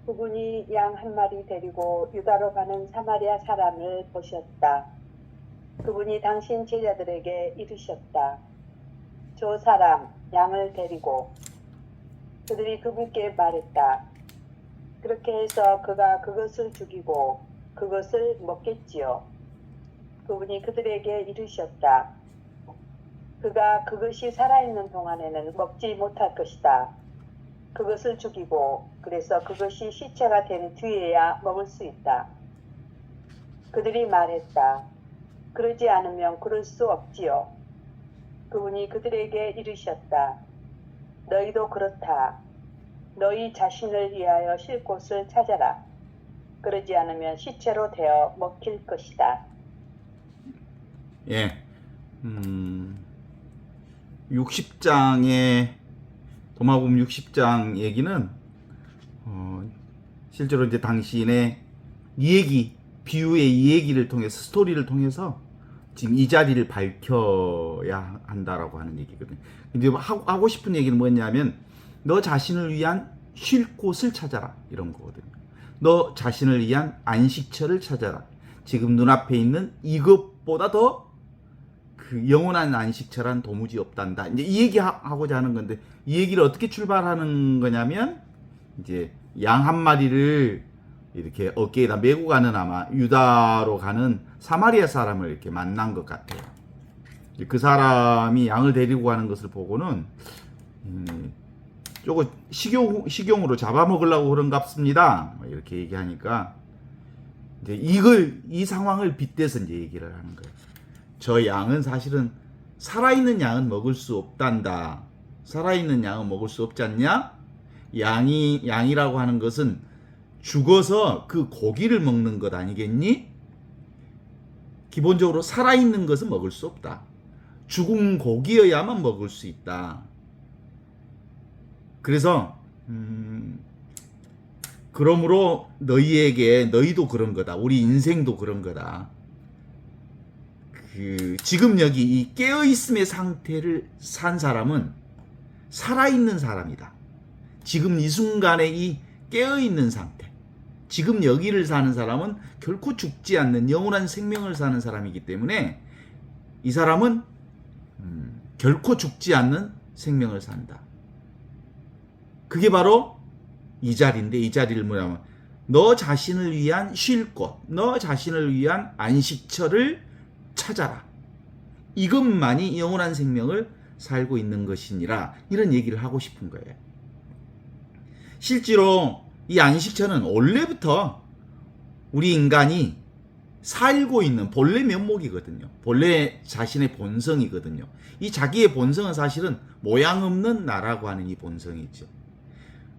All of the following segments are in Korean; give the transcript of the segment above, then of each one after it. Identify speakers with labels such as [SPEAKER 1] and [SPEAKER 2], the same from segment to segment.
[SPEAKER 1] 그분이 양 한 마리 데리고 유다로 가는 사마리아 사람을 보셨다. 그분이 당신 제자들에게 이르셨다. 저 사람 양을 데리고. 그들이 그분께 말했다. 그렇게 해서 그가 그것을 죽이고 그것을 먹겠지요. 그분이 그들에게 이르셨다. 그가 그것이 살아있는 동안에는 먹지 못할 것이다. 그것을 죽이고 그래서 그것이 시체가 된 뒤에야 먹을 수 있다. 그들이 말했다. 그러지 않으면 그럴 수 없지요. 그분이 그들에게 이르셨다. 너희도 그렇다. 너희 자신을 위하여 쉴 곳을 찾아라. 그러지 않으면 시체로 되어 먹힐 것이다.
[SPEAKER 2] 예, 60장의 도마복음 60장 얘기는 실제로 이제 당신의 이 얘기, 비유의 이 얘기를 통해서, 스토리를 통해서 지금 이 자리를 밝혀야 한다라고 하는 얘기거든요. 이제 하고 싶은 얘기는 뭐냐면 너 자신을 위한 쉴 곳을 찾아라, 이런 거거든요. 너 자신을 위한 안식처를 찾아라. 지금 눈앞에 있는 이것보다 더 그 영원한 안식처란 도무지 없단다. 이제 이 얘기 하고자 하는 건데, 이 얘기를 어떻게 출발하는 거냐면, 이제 양 한 마리를 이렇게 어깨에다 메고 가는 아마 유다로 가는 사마리아 사람을 이렇게 만난 것 같아요. 그 사람이 양을 데리고 가는 것을 보고는 조금 식용으로 잡아먹으려고 그런갑습니다. 이렇게 얘기하니까 이제 이 상황을 빗대서 이제 얘기를 하는 거예요. 저 양은 사실은 살아있는 양은 먹을 수 없단다. 살아있는 양은 먹을 수 없지 않냐? 양이라고 하는 것은 죽어서 그 고기를 먹는 것 아니겠니? 기본적으로 살아있는 것은 먹을 수 없다. 죽은 고기여야만 먹을 수 있다. 그래서 그러므로 너희도 그런 거다. 우리 인생도 그런 거다. 지금 여기 이 깨어있음의 상태를 산 사람은 살아있는 사람이다. 지금 이 순간에 이 깨어있는 상태, 지금 여기를 사는 사람은 결코 죽지 않는 영원한 생명을 사는 사람이기 때문에 이 사람은 결코 죽지 않는 생명을 산다. 그게 바로 이 자리인데, 이 자리를 뭐냐면 너 자신을 위한 쉴 곳, 너 자신을 위한 안식처를 찾아라. 이것만이 영원한 생명을 살고 있는 것이니라, 이런 얘기를 하고 싶은 거예요. 실제로 이 안식처는 원래부터 우리 인간이 살고 있는 본래 면목이거든요. 본래 자신의 본성이거든요. 이 자기의 본성은 사실은 모양 없는 나라고 하는 이 본성이죠.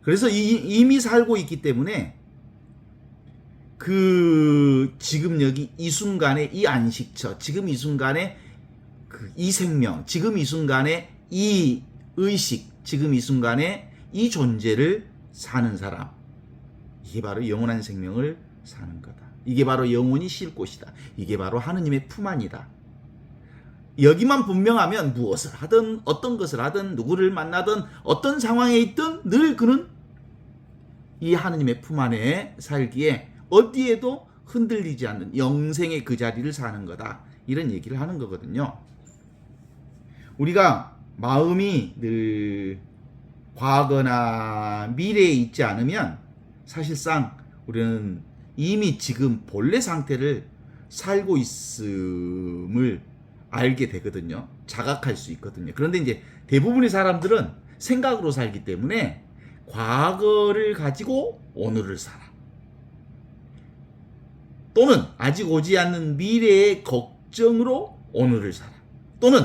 [SPEAKER 2] 그래서 이미 살고 있기 때문에 지금 여기 이 순간에 이 안식처, 지금 이 순간에 이 생명, 지금 이 순간에 이 의식, 지금 이 순간에 이 존재를 사는 사람, 이게 바로 영원한 생명을 사는 거다. 이게 바로 영원히 쉴 곳이다. 이게 바로 하느님의 품 안이다. 여기만 분명하면 무엇을 하든 어떤 것을 하든 누구를 만나든 어떤 상황에 있든 늘 그는 이 하느님의 품 안에 살기에 어디에도 흔들리지 않는 영생의 그 자리를 사는 거다. 이런 얘기를 하는 거거든요. 우리가 마음이 늘 과거나 미래에 있지 않으면 사실상 우리는 이미 지금 본래 상태를 살고 있음을 알게 되거든요. 자각할 수 있거든요. 그런데 이제 대부분의 사람들은 생각으로 살기 때문에 과거를 가지고 오늘을 살아. 또는 아직 오지 않는 미래의 걱정으로 오늘을 살아. 또는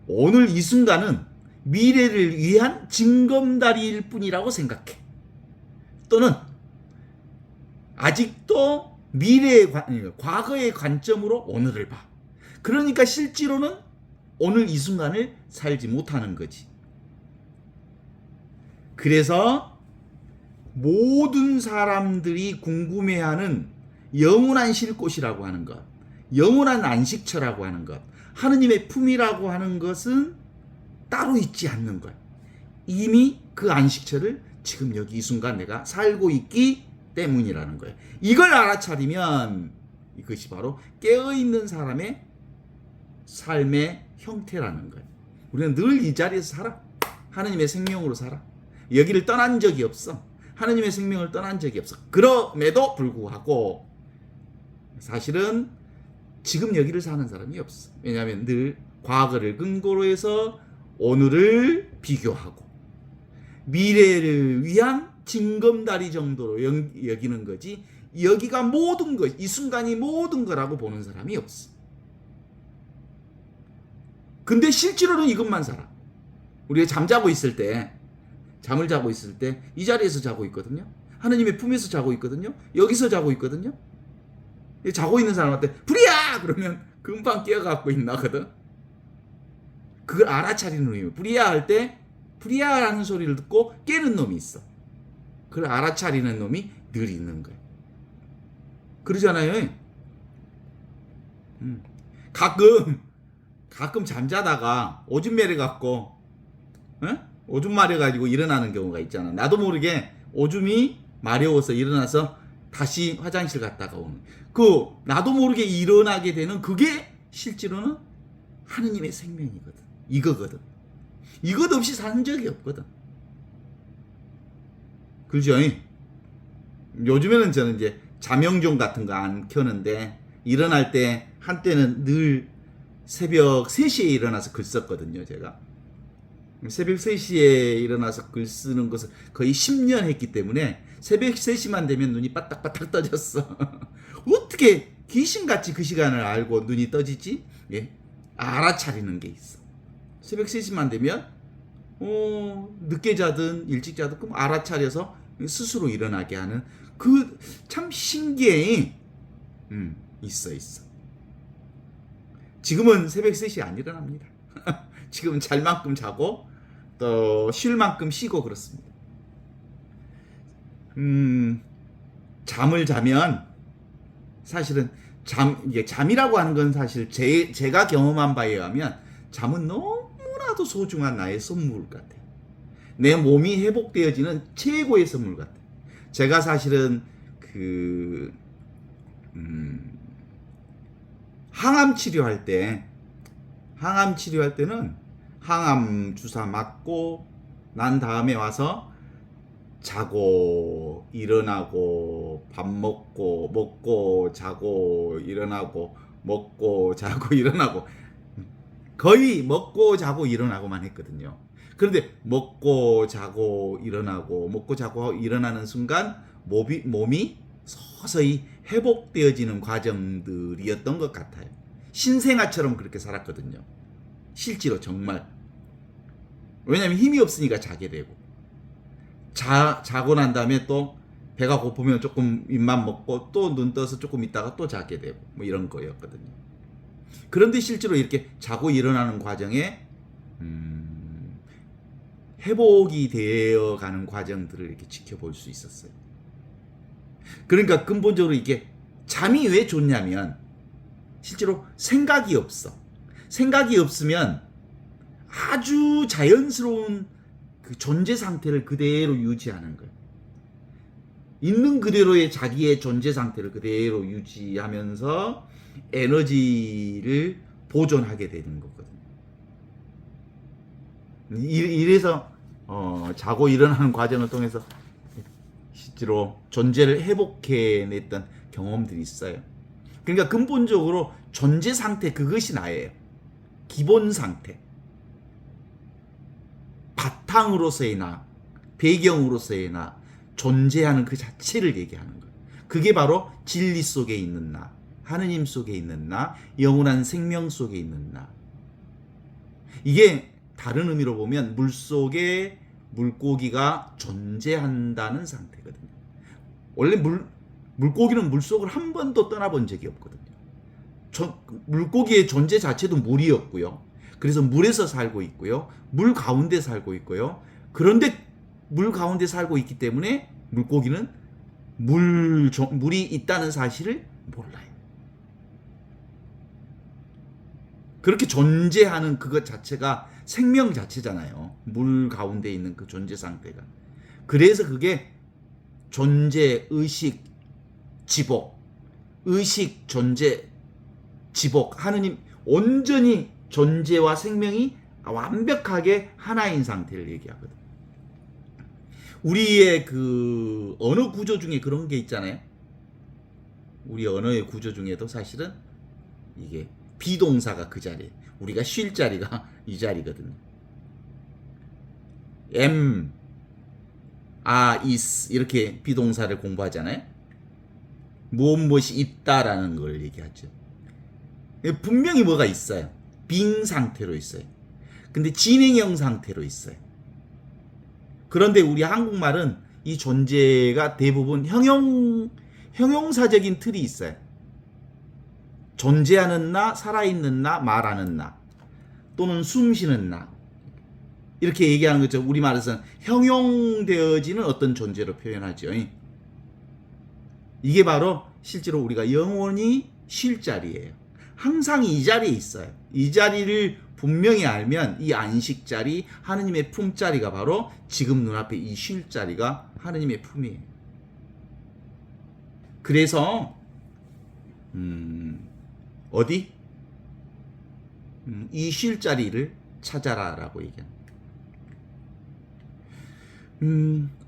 [SPEAKER 2] 오늘 이 순간은 미래를 위한 징검다리일 뿐이라고 생각해. 또는 아직도 과거의 관점으로 오늘을 봐. 그러니까 실제로는 오늘 이 순간을 살지 못하는 거지. 그래서 모든 사람들이 궁금해하는 영원한 쉴 곳이라고 하는 것, 영원한 안식처라고 하는 것, 하느님의 품이라고 하는 것은 따로 있지 않는 것. 이미 그 안식처를 지금 여기 이 순간 내가 살고 있기 때문이라는 거예요. 이걸 알아차리면 이것이 바로 깨어있는 사람의 삶의 형태라는 거예요. 우리는 늘 이 자리에서 살아. 하느님의 생명으로 살아. 여기를 떠난 적이 없어. 하느님의 생명을 떠난 적이 없어. 그럼에도 불구하고 사실은 지금 여기를 사는 사람이 없어. 왜냐하면 늘 과거를 근거로 해서 오늘을 비교하고 미래를 위한 징검다리 정도로 여기는 거지, 여기가 모든 것, 이 순간이 모든 거라고 보는 사람이 없어. 근데 실제로는 이것만 살아. 우리가 잠자고 있을 때, 잠을 자고 있을 때 이 자리에서 자고 있거든요. 하느님의 품에서 자고 있거든요. 여기서 자고 있거든요. 자고 있는 사람한테 불이야! 그러면 금방 깨어갖고 있나거든. 그걸 알아차리는 놈이에요. 불이야 할 때 불이야라는 소리를 듣고 깨는 놈이 있어. 그걸 알아차리는 놈이 늘 있는 거예요. 그러잖아요. 가끔 잠자다가 오줌 매려갖고 오줌 마려가지고 일어나는 경우가 있잖아. 나도 모르게 오줌이 마려워서 일어나서 다시 화장실 갔다가 오는, 그 나도 모르게 일어나게 되는 그게 실제로는 하느님의 생명이거든. 이거거든. 이것 없이 사는 적이 없거든. 그렇죠? 요즘에는 저는 이제 자명종 같은 거 안 켜는데, 일어날 때 한때는 늘 새벽 3시에 일어나서 글 썼거든요. 제가 새벽 3시에 일어나서 글 쓰는 것을 거의 10년 했기 때문에 새벽 3시만 되면 눈이 빠딱빠딱 떠졌어. 어떻게 귀신같이 그 시간을 알고 눈이 떠지지? 예? 알아차리는 게 있어. 새벽 3시만 되면 늦게 자든 일찍 자든 그럼 알아차려서 스스로 일어나게 하는 그 참 신기해. 있어. 지금은 새벽 3시에 안 일어납니다. 지금은 잘 만큼 자고 또 쉴 만큼 쉬고 그렇습니다. 잠을 자면 사실은 잠이라고 하는 건 사실 제가 경험한 바에 의하면 잠은 너무나도 소중한 나의 선물 같아요. 내 몸이 회복되어지는 최고의 선물 같아요. 제가 사실은 항암 치료할 때는 항암 주사 맞고 난 다음에 와서 자고 일어나고 밥 먹고 자고 일어나고 먹고 자고 일어나고 거의 먹고 자고 일어나고만 했거든요. 그런데 먹고 자고 일어나는 순간 몸이 서서히 회복되어지는 과정들이었던 것 같아요. 신생아처럼 그렇게 살았거든요. 실제로 정말. 왜냐하면 힘이 없으니까 자게 되고, 자고 난 다음에 또 배가 고프면 조금 입만 먹고 또 눈 떠서 조금 있다가 또 자게 되고 뭐 이런 거였거든요. 그런데 실제로 이렇게 자고 일어나는 과정에 회복이 되어가는 과정들을 이렇게 지켜볼 수 있었어요. 그러니까 근본적으로 이게 잠이 왜 좋냐면 실제로 생각이 없어. 생각이 없으면 아주 자연스러운 그 존재 상태를 그대로 유지하는 거예요. 있는 그대로의 자기의 존재 상태를 그대로 유지하면서 에너지를 보존하게 되는 거거든요. 이래서 자고 일어나는 과정을 통해서 실제로 존재를 회복해냈던 경험들이 있어요. 그러니까 근본적으로 존재 상태, 그것이 나예요. 기본 상태. 바탕으로서의 나, 배경으로서의 나, 존재하는 그 자체를 얘기하는 거예요. 그게 바로 진리 속에 있는 나, 하느님 속에 있는 나, 영원한 생명 속에 있는 나. 이게 다른 의미로 보면 물속에 물고기가 존재한다는 상태거든요. 원래 물고기는 물속을 한 번도 떠나본 적이 없거든요. 물고기의 존재 자체도 물이었고요. 그래서 물에서 살고 있고요. 물 가운데 살고 있고요. 그런데 물 가운데 살고 있기 때문에 물고기는 물이 있다는 사실을 몰라요. 그렇게 존재하는 그것 자체가 생명 자체잖아요. 물 가운데 있는 그 존재 상태가. 그래서 그게 존재, 의식, 지복, 의식, 존재, 지복. 하느님 온전히 존재와 생명이 완벽하게 하나인 상태를 얘기하거든. 우리의 그 언어 구조 중에 그런 게 있잖아요. 우리 언어의 구조 중에도 사실은 이게 비동사가 그 자리에, 우리가 쉴 자리가 이 자리거든요. am, is 이렇게 비동사를 공부하잖아요. 무엇이 있다라는 걸 얘기하죠. 분명히 뭐가 있어요. being 상태로 있어요. 근데 진행형 상태로 있어요. 그런데 우리 한국말은 이 존재가 대부분 형용사적인 틀이 있어요. 존재하는 나, 살아있는 나, 말하는 나, 또는 숨쉬는 나, 이렇게 얘기하는 거죠. 우리말에서는 형용되어지는 어떤 존재로 표현하죠. 이게 바로 실제로 우리가 영원히 쉴 자리예요. 항상 이 자리에 있어요. 이 자리를 분명히 알면 이 안식 자리, 하느님의 품 자리가 바로 지금 눈앞에 이 쉴 자리가 하느님의 품이에요. 그래서 어디? 이 쉴 자리를 찾아라라고 얘기합니다.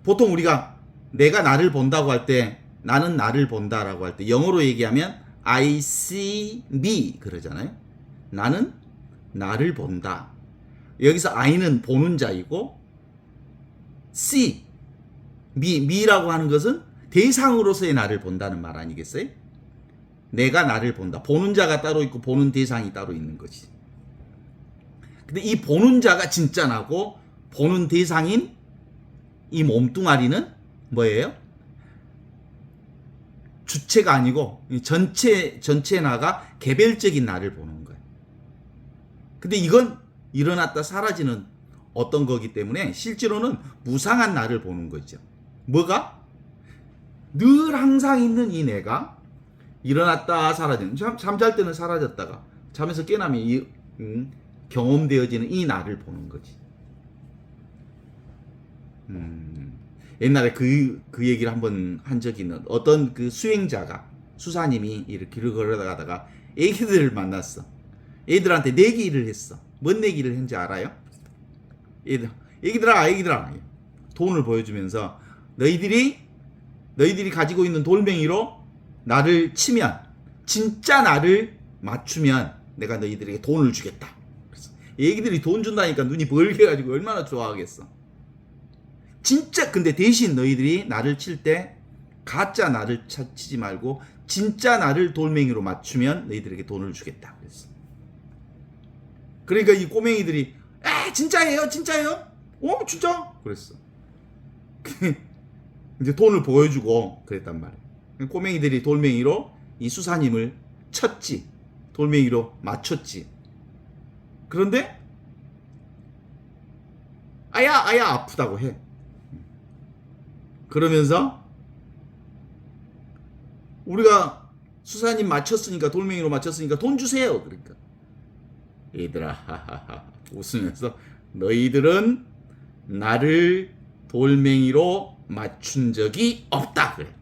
[SPEAKER 2] 보통 우리가 내가 나를 본다고 할 때, 나는 나를 본다라고 할 때 영어로 얘기하면 I see me 그러잖아요. 나는 나를 본다. 여기서 I는 보는 자이고 see, me라고 하는 것은 대상으로서의 나를 본다는 말 아니겠어요? 내가 나를 본다. 보는 자가 따로 있고 보는 대상이 따로 있는 거지. 근데 이 보는 자가 진짜 나고 보는 대상인 이 몸뚱아리는 뭐예요? 주체가 아니고 전체 나가 개별적인 나를 보는 거예요. 근데 이건 일어났다 사라지는 어떤 거기 때문에 실제로는 무상한 나를 보는 거죠. 뭐가? 늘 항상 있는 이 내가 일어났다 사라지는, 잠잘 때는 사라졌다가 잠에서 깨나면 경험되어지는 이 나를 보는 거지. 옛날에 그 얘기를 한번 한 적이 있는, 어떤 그 수행자가, 수사님이 이렇게 길을 걸어가다가 애기들을 만났어. 애들한테 내기를 했어. 뭔 내기를 했는지 알아요? 애기들아 돈을 보여주면서 너희들이 가지고 있는 돌멩이로 나를 치면, 진짜 나를 맞추면 내가 너희들에게 돈을 주겠다. 그래서 애기들이 돈 준다니까 눈이 벌게 가지고 얼마나 좋아하겠어. 진짜, 근데 대신 너희들이 나를 칠 때 가짜 나를 치지 말고 진짜 나를 돌멩이로 맞추면 너희들에게 돈을 주겠다. 그랬어. 그러니까 이 꼬맹이들이 진짜예요? 진짜? 그랬어. 이제 돈을 보여주고 그랬단 말이야. 꼬맹이들이 돌멩이로 이 수사님을 쳤지. 돌멩이로 맞췄지. 그런데 아야 아프다고 해. 그러면서 우리가 수사님 맞췄으니까, 돌멩이로 맞췄으니까 돈 주세요. 그러니까 얘들아 웃으면서 너희들은 나를 돌멩이로 맞춘 적이 없다. 그래.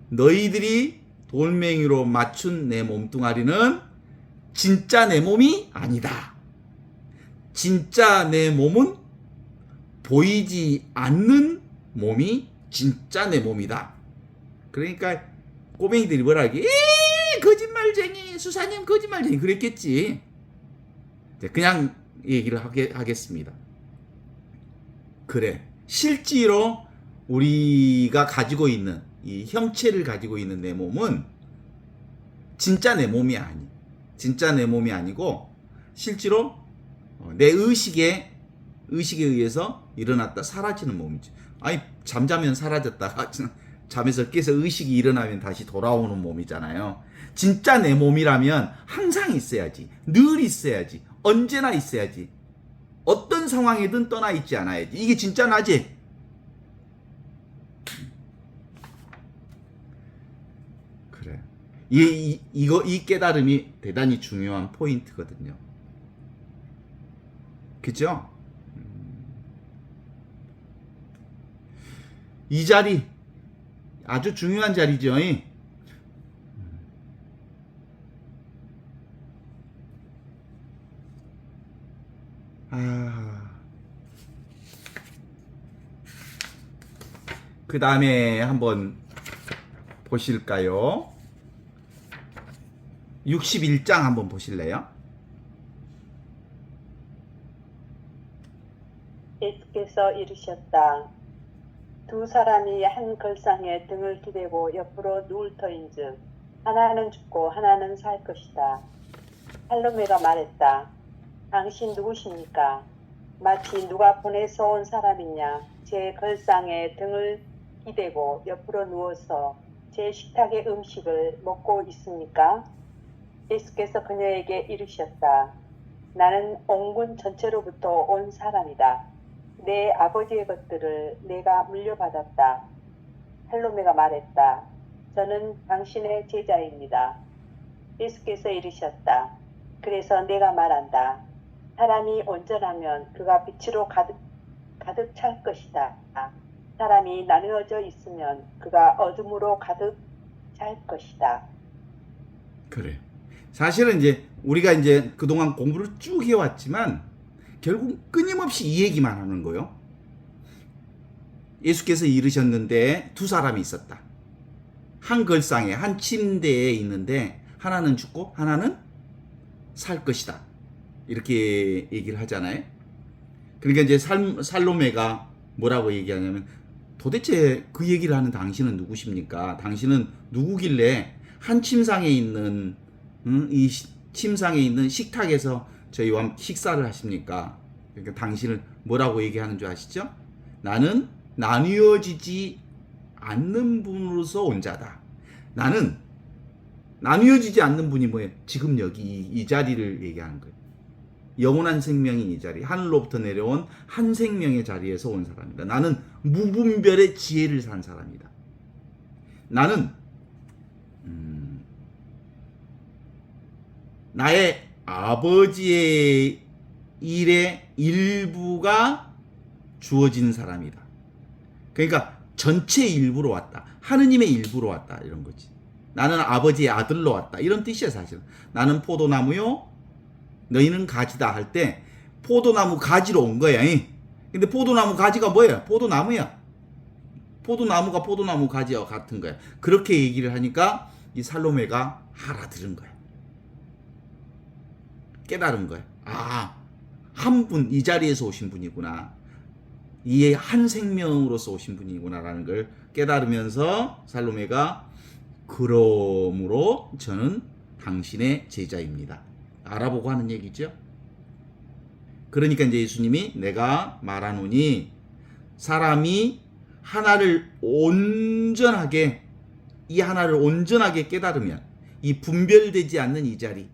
[SPEAKER 2] 너희들이 돌멩이로 맞춘 내 몸뚱아리는 진짜 내 몸이 아니다. 진짜 내 몸은 보이지 않는 몸이 진짜 내 몸이다. 그러니까 꼬맹이들이 뭐라 하기? 거짓말쟁이, 수사님 거짓말쟁이 그랬겠지. 그냥 얘기를 하겠습니다. 그래, 실제로 우리가 가지고 있는 이 형체를 가지고 있는 내 몸은 진짜 내 몸이 아니. 진짜 내 몸이 아니고 실제로 내 의식에 의해서 일어났다 사라지는 몸이지. 아니, 잠자면 사라졌다가 잠에서 깨서 의식이 일어나면 다시 돌아오는 몸이잖아요. 진짜 내 몸이라면 항상 있어야지. 늘 있어야지. 언제나 있어야지. 어떤 상황이든 떠나 있지 않아야지. 이게 진짜 나지. 그래. 이 깨달음이 대단히 중요한 포인트거든요. 그죠? 이 자리 아주 중요한 자리죠. 그 다음에 한번 보실까요? 61장 한번 보실래요?
[SPEAKER 1] 예수께서 이르셨다. 두 사람이 한 걸상에 등을 기대고 옆으로 누울 터인즉 하나는 죽고 하나는 살 것이다. 살로메가 말했다. 당신 누구십니까? 마치 누가 보내서 온 사람이냐. 제 걸상에 등을 기대고 옆으로 누워서 제 식탁의 음식을 먹고 있습니까? 예수께서 그녀에게 이르셨다. 나는 온 군 전체로부터 온 사람이다. 내 아버지의 것들을 내가 물려받았다. 살로메가 말했다. 저는 당신의 제자입니다. 예수께서 이르셨다. 그래서 내가 말한다. 사람이 온전하면 그가 빛으로 가득 찰 것이다. 사람이 나누어져 있으면 그가 어둠으로 가득 찰 것이다.
[SPEAKER 2] 그래. 사실은 이제 우리가 이제 그동안 공부를 쭉 해왔지만 결국 끊임없이 이 얘기만 하는 거예요. 예수께서 이르셨는데 두 사람이 있었다. 한 걸상에 한 침대에 있는데 하나는 죽고 하나는 살 것이다. 이렇게 얘기를 하잖아요. 그러니까 이제 살로메가 뭐라고 얘기하냐면 도대체 그 얘기를 하는 당신은 누구십니까? 당신은 누구길래 한 침상에 있는 이 침상에 있는 식탁에서 저희와 식사를 하십니까? 그러니까 당신을 뭐라고 얘기하는 줄 아시죠? 나는 나뉘어지지 않는 분으로서 온 자다. 나는 나뉘어지지 않는 분이 뭐예요? 지금 여기 이 자리를 얘기하는 거예요. 영원한 생명인 이 자리, 하늘로부터 내려온 한 생명의 자리에서 온 사람이다. 나는 무분별의 지혜를 산 사람이다. 나는 나의 아버지의 일의 일부가 주어진 사람이다. 그러니까 전체 일부로 왔다. 하느님의 일부로 왔다. 이런 거지. 나는 아버지의 아들로 왔다. 이런 뜻이야 사실은. 나는 포도나무요. 너희는 가지다 할 때 포도나무 가지로 온 거야. 근데 포도나무 가지가 뭐야? 포도나무야. 포도나무가 포도나무 가지와 같은 거야. 그렇게 얘기를 하니까 이 살로메가 알아들은 거야. 깨달은 거야. 아, 한 분, 이 자리에서 오신 분이구나. 이 한 생명으로서 오신 분이구나라는 걸 깨달으면서 살로메가 그러므로 저는 당신의 제자입니다. 알아보고 하는 얘기죠. 그러니까 이제 예수님이 내가 말하노니 사람이 이 하나를 온전하게 깨달으면 이 분별되지 않는 이 자리,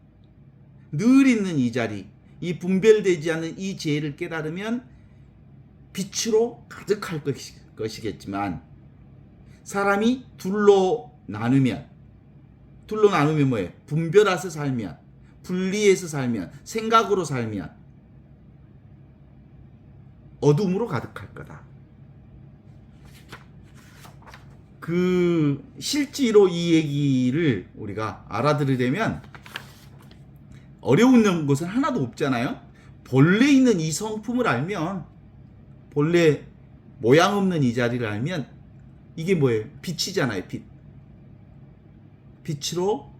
[SPEAKER 2] 늘 있는 이 자리, 이 분별되지 않는 이 지혜를 깨달으면 빛으로 가득할 것이겠지만 사람이 둘로 나누면 뭐예요? 분별해서 살면, 분리해서 살면, 생각으로 살면 어둠으로 가득할 거다. 실제로 이 얘기를 우리가 알아들으려면 어려운 것은 하나도 없잖아요. 본래 있는 이 성품을 알면, 본래 모양 없는 이 자리를 알면 이게 뭐예요? 빛이잖아요. 빛으로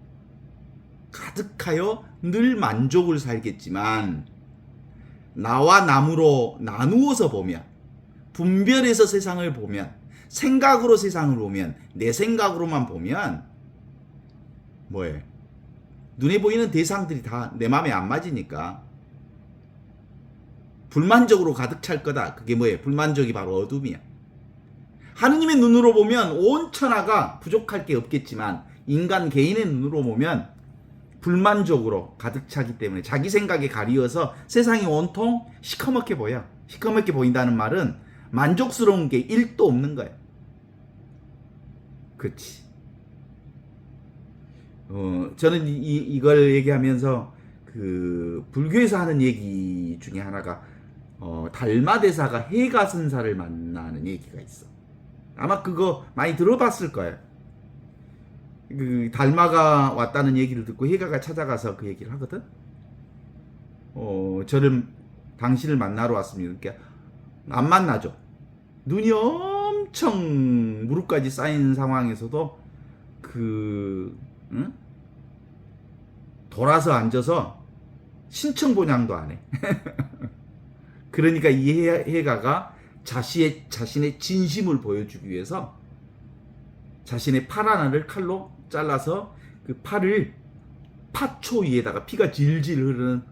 [SPEAKER 2] 가득하여 늘 만족을 살겠지만 나와 남으로 나누어서 보면, 분별해서 세상을 보면, 생각으로 세상을 보면, 내 생각으로만 보면 뭐예요? 눈에 보이는 대상들이 다 내 마음에 안 맞으니까 불만족으로 가득 찰 거다. 그게 뭐예요? 불만족이 바로 어둠이야. 하느님의 눈으로 보면 온 천하가 부족할 게 없겠지만 인간 개인의 눈으로 보면 불만족으로 가득 차기 때문에 자기 생각에 가리워서 세상이 온통 시커멓게 보여. 시커멓게 보인다는 말은 만족스러운 게 1도 없는 거야. 그렇지. 저는 이걸 얘기하면서 불교에서 하는 얘기 중에 하나가 달마대사가 해가선사를 만나는 얘기가 있어. 아마 그거 많이 들어봤을 거예요. 그 달마가 왔다는 얘기를 듣고 해가가 찾아가서 그 얘기를 하거든. 저를 당신을 만나러 왔습니다. 그러니까 안 만나죠. 눈이 엄청 무릎까지 쌓인 상황에서도 응? 돌아서 앉아서 신청본양도 안 해. 그러니까 이 해가가 자신의 진심을 보여주기 위해서 자신의 팔 하나를 칼로 잘라서 그 팔을 파초 위에다가 피가 질질 흐르는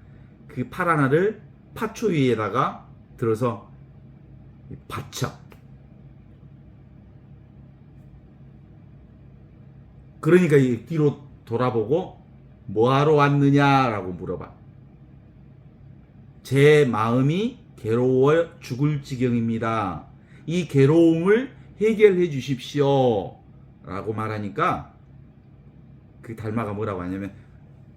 [SPEAKER 2] 그 팔 하나를 파초 위에다가 들어서 받쳐. 그러니까 뒤로 돌아보고 뭐하러 왔느냐라고 물어봐. 제 마음이 괴로워 죽을 지경입니다. 이 괴로움을 해결해 주십시오. 라고 말하니까 그 달마가 뭐라고 하냐면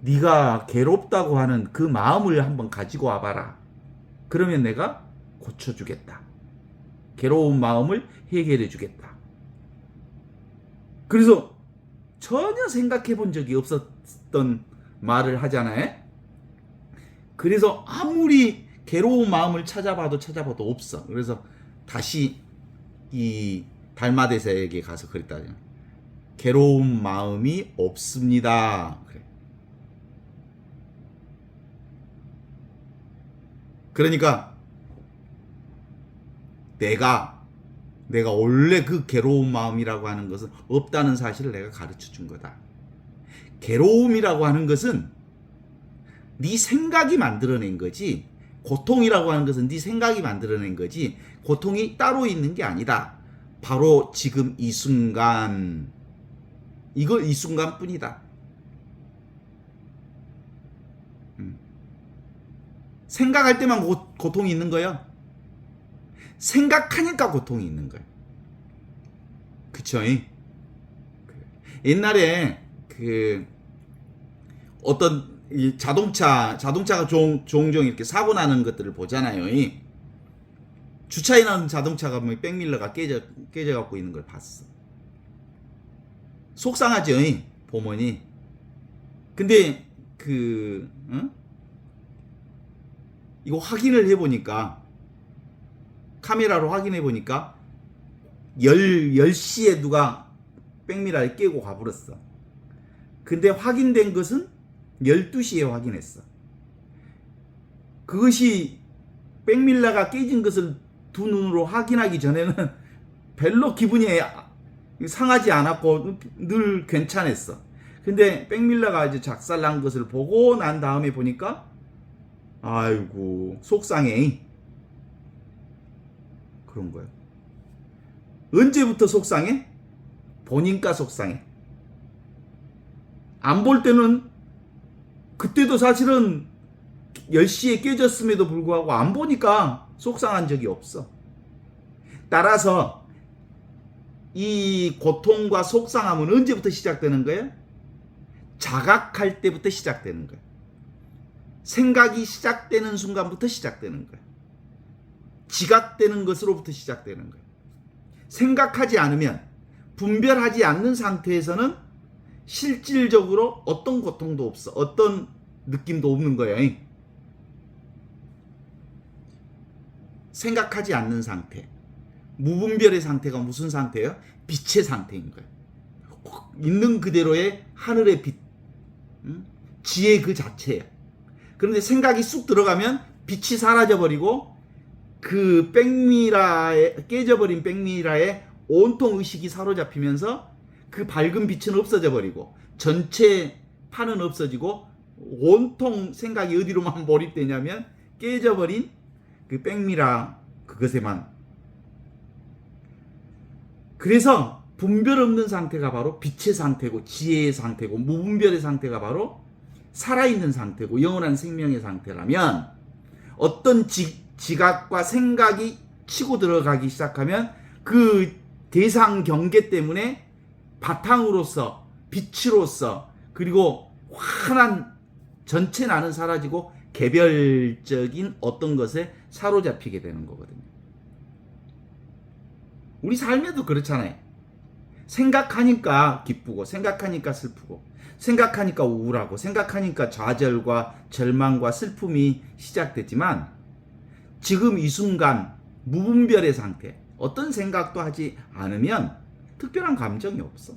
[SPEAKER 2] 네가 괴롭다고 하는 그 마음을 한번 가지고 와봐라. 그러면 내가 고쳐주겠다. 괴로운 마음을 해결해 주겠다. 그래서 전혀 생각해 본 적이 없었던 말을 하잖아요. 그래서 아무리 괴로운 마음을 찾아봐도 없어. 그래서 다시 이 달마대사에게 가서 그랬다. 괴로운 마음이 없습니다. 그래. 그러니까 내가 원래 그 괴로운 마음이라고 하는 것은 없다는 사실을 내가 가르쳐 준 거다. 괴로움이라고 하는 것은 네 생각이 만들어낸 거지, 고통이라고 하는 것은 네 생각이 만들어낸 거지, 고통이 따로 있는 게 아니다. 바로 지금 이 순간, 이거 이 순간뿐이다. 생각할 때만 고통이 있는 거야. 생각하니까 고통이 있는 거야. 그쵸? 옛날에 어떤 이 자동차가 종종 이렇게 사고 나는 것들을 보잖아요. 주차해 놓은 자동차가 뭐 백밀러가 깨져 갖고 있는 걸 봤어. 속상하죠, 보면이. 근데 이거 확인을 해보니까, 카메라로 확인해 보니까 10시에 누가 백밀러를 깨고 가버렸어. 근데 확인된 것은 12시에 확인했어. 그것이 백밀러가 깨진 것을 두 눈으로 확인하기 전에는 별로 기분이 상하지 않았고 늘 괜찮았어. 근데 백밀러가 이제 작살난 것을 보고 난 다음에 보니까 아이고 속상해. 그런 거야. 언제부터 속상해? 보니까 속상해. 안 볼 때는, 그때도 사실은 10시에 깨졌음에도 불구하고 안 보니까 속상한 적이 없어. 따라서 이 고통과 속상함은 언제부터 시작되는 거예요? 자각할 때부터 시작되는 거예요. 생각이 시작되는 순간부터 시작되는 거예요. 지각되는 것으로부터 시작되는 거예요. 생각하지 않으면, 분별하지 않는 상태에서는 실질적으로 어떤 고통도 없어. 어떤 느낌도 없는 거예요. 생각하지 않는 상태. 무분별의 상태가 무슨 상태예요? 빛의 상태인 거예요. 있는 그대로의 하늘의 빛. 지혜 그 자체예요. 그런데 생각이 쑥 들어가면 빛이 사라져버리고 그 깨져버린 백미라에 온통 의식이 사로잡히면서 그 밝은 빛은 없어져 버리고 전체 판은 없어지고 온통 생각이 어디로만 몰입되냐면 깨져버린 그 백미라 그것에만. 그래서 분별 없는 상태가 바로 빛의 상태고 지혜의 상태고 무분별의 상태가 바로 살아있는 상태고 영원한 생명의 상태라면, 어떤 지각과 생각이 치고 들어가기 시작하면 그 대상 경계 때문에 바탕으로서 빛으로서 그리고 환한 전체 나는 사라지고 개별적인 어떤 것에 사로잡히게 되는 거거든요. 우리 삶에도 그렇잖아요. 생각하니까 기쁘고, 생각하니까 슬프고, 생각하니까 우울하고, 생각하니까 좌절과 절망과 슬픔이 시작되지만, 지금 이 순간 무분별의 상태, 어떤 생각도 하지 않으면 특별한 감정이 없어.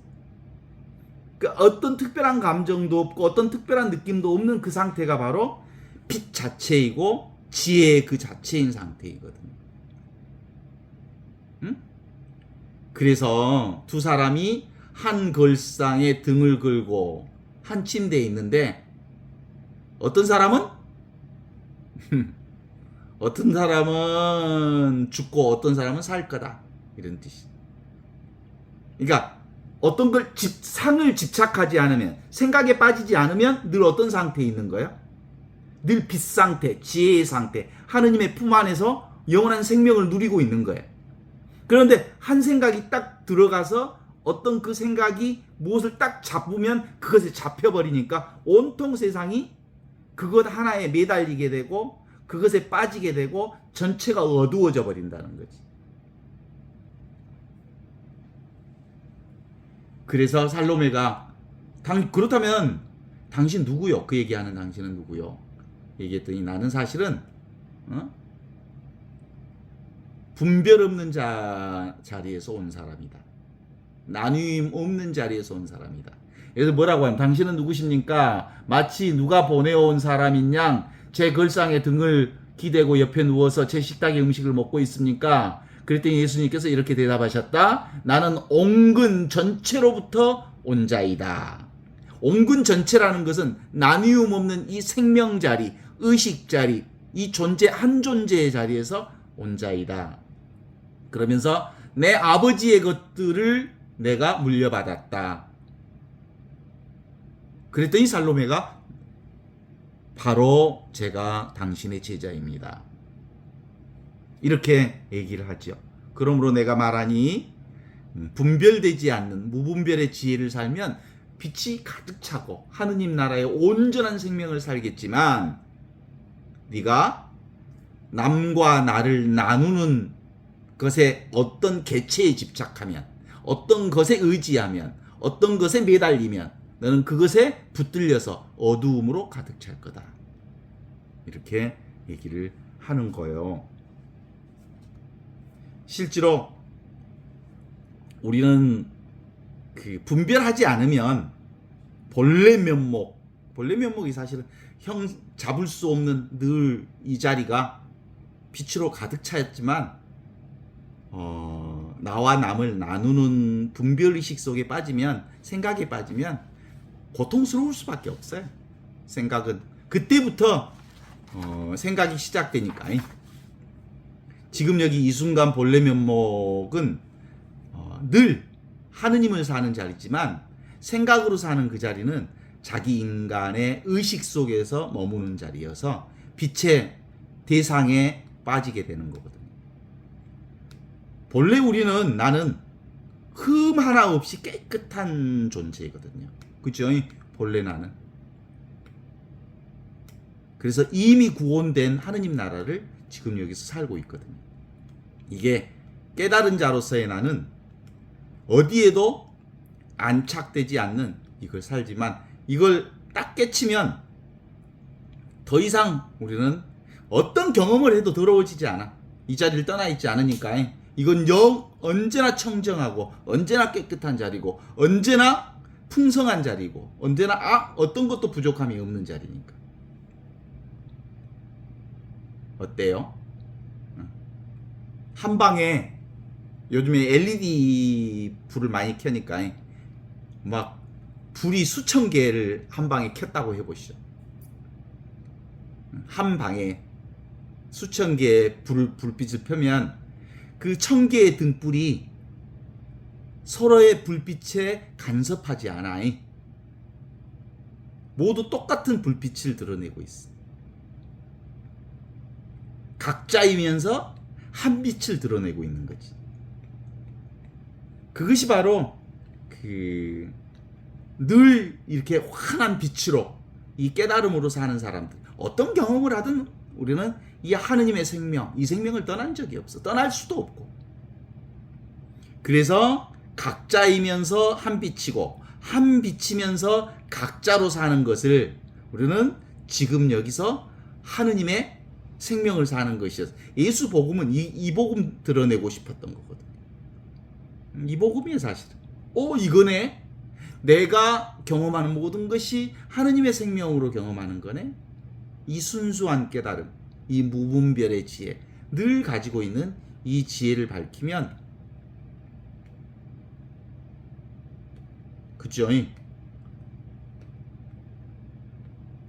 [SPEAKER 2] 그러니까 어떤 특별한 감정도 없고 어떤 특별한 느낌도 없는 그 상태가 바로 빛 자체이고 지혜의 그 자체인 상태이거든요. 응? 그래서 두 사람이 한 걸상에 등을 걸고 한 침대에 있는데 어떤 사람은 어떤 사람은 죽고 어떤 사람은 살 거다. 이런 뜻이. 그러니까 어떤 걸 상을 집착하지 않으면, 생각에 빠지지 않으면 늘 어떤 상태에 있는 거예요? 늘 빛 상태, 지혜의 상태, 하느님의 품 안에서 영원한 생명을 누리고 있는 거예요. 그런데 한 생각이 딱 들어가서 어떤 그 생각이 무엇을 딱 잡으면 그것에 잡혀버리니까 온통 세상이 그것 하나에 매달리게 되고 그것에 빠지게 되고 전체가 어두워져 버린다는 거지. 그래서 살로메가 그렇다면 당신 누구요? 그 얘기하는 당신은 누구요? 얘기했더니 나는 사실은 분별 없는 자리에서 온 사람이다. 나눔 없는 자리에서 온 사람이다. 그래서 뭐라고 하면 당신은 누구십니까? 마치 누가 보내온 사람인 양 제 걸상에 등을 기대고 옆에 누워서 제 식탁의 음식을 먹고 있습니까? 그랬더니 예수님께서 이렇게 대답하셨다. 나는 온근 전체로부터 온 자이다. 온근 전체라는 것은 나뉘움 없는 이 생명 자리, 의식 자리, 이 존재 한 존재의 자리에서 온 자이다. 그러면서 내 아버지의 것들을 내가 물려받았다. 그랬더니 살로메가 바로 제가 당신의 제자입니다. 이렇게 얘기를 하죠. 그러므로 내가 말하니 분별되지 않는 무분별의 지혜를 살면 빛이 가득 차고 하느님 나라의 온전한 생명을 살겠지만 네가 남과 나를 나누는 것에 어떤 개체에 집착하면 어떤 것에 의지하면 어떤 것에 매달리면 너는 그것에 붙들려서 어두움으로 가득 찰 거다. 이렇게 얘기를 하는 거예요. 실제로 우리는 그 분별하지 않으면 본래 면목이 사실은 잡을 수 없는 늘 이 자리가 빛으로 가득 차였지만 나와 남을 나누는 분별의식 속에 빠지면 생각에 빠지면 고통스러울 수밖에 없어요. 생각은 그때부터 생각이 시작되니까. 지금 여기 이 순간 본래 면목은 늘 하느님을 사는 자리지만 생각으로 사는 그 자리는 자기 인간의 의식 속에서 머무는 자리여서 빛의 대상에 빠지게 되는 거거든요. 본래 나는 흠 하나 없이 깨끗한 존재거든요. 그죠? 본래 나는. 그래서 이미 구원된 하느님 나라를 지금 여기서 살고 있거든요. 이게 깨달은 자로서의 나는 어디에도 안착되지 않는 이걸 살지만 이걸 딱 깨치면 더 이상 우리는 어떤 경험을 해도 더러워지지 않아. 이 자리를 떠나 있지 않으니까. 이건 언제나 청정하고 언제나 깨끗한 자리고 언제나 풍성한 자리고 언제나 어떤 것도 부족함이 없는 자리니까. 어때요? 한 방에 요즘에 LED 불을 많이 켜니까 막 불이 수천 개를 한 방에 켰다고 해보시죠. 한 방에 수천 개의 불빛을 펴면 그 천 개의 등불이 서로의 불빛에 간섭하지 않아. 모두 똑같은 불빛을 드러내고 있어. 각자이면서 한 빛을 드러내고 있는 거지. 그것이 바로 늘 이렇게 환한 빛으로 이 깨달음으로 사는 사람들. 어떤 경험을 하든 우리는 이 하느님의 생명, 이 생명을 떠난 적이 없어. 떠날 수도 없고. 그래서 각자이면서 한 빛이고 한 빛이면서 각자로 사는 것을 우리는 지금 여기서 하느님의 생명을 사는 것이었어요. 예수 복음은 이 복음 드러내고 싶었던 거거든요. 이 복음이에요, 사실은. 이거네. 내가 경험하는 모든 것이 하느님의 생명으로 경험하는 거네. 이 순수한 깨달음, 이 무분별의 지혜, 늘 가지고 있는 이 지혜를 밝히면, 그죠?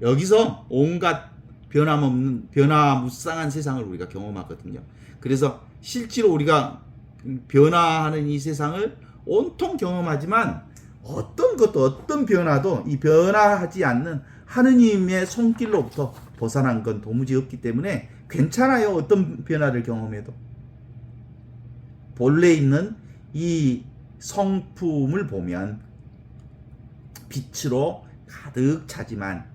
[SPEAKER 2] 여기서 온갖 변화무쌍한 세상을 우리가 경험하거든요. 그래서 실제로 우리가 변화하는 이 세상을 온통 경험하지만 어떤 변화도 이 변화하지 않는 하느님의 손길로부터 벗어난 건 도무지 없기 때문에 괜찮아요. 어떤 변화를 경험해도. 본래 있는 이 성품을 보면 빛으로 가득 차지만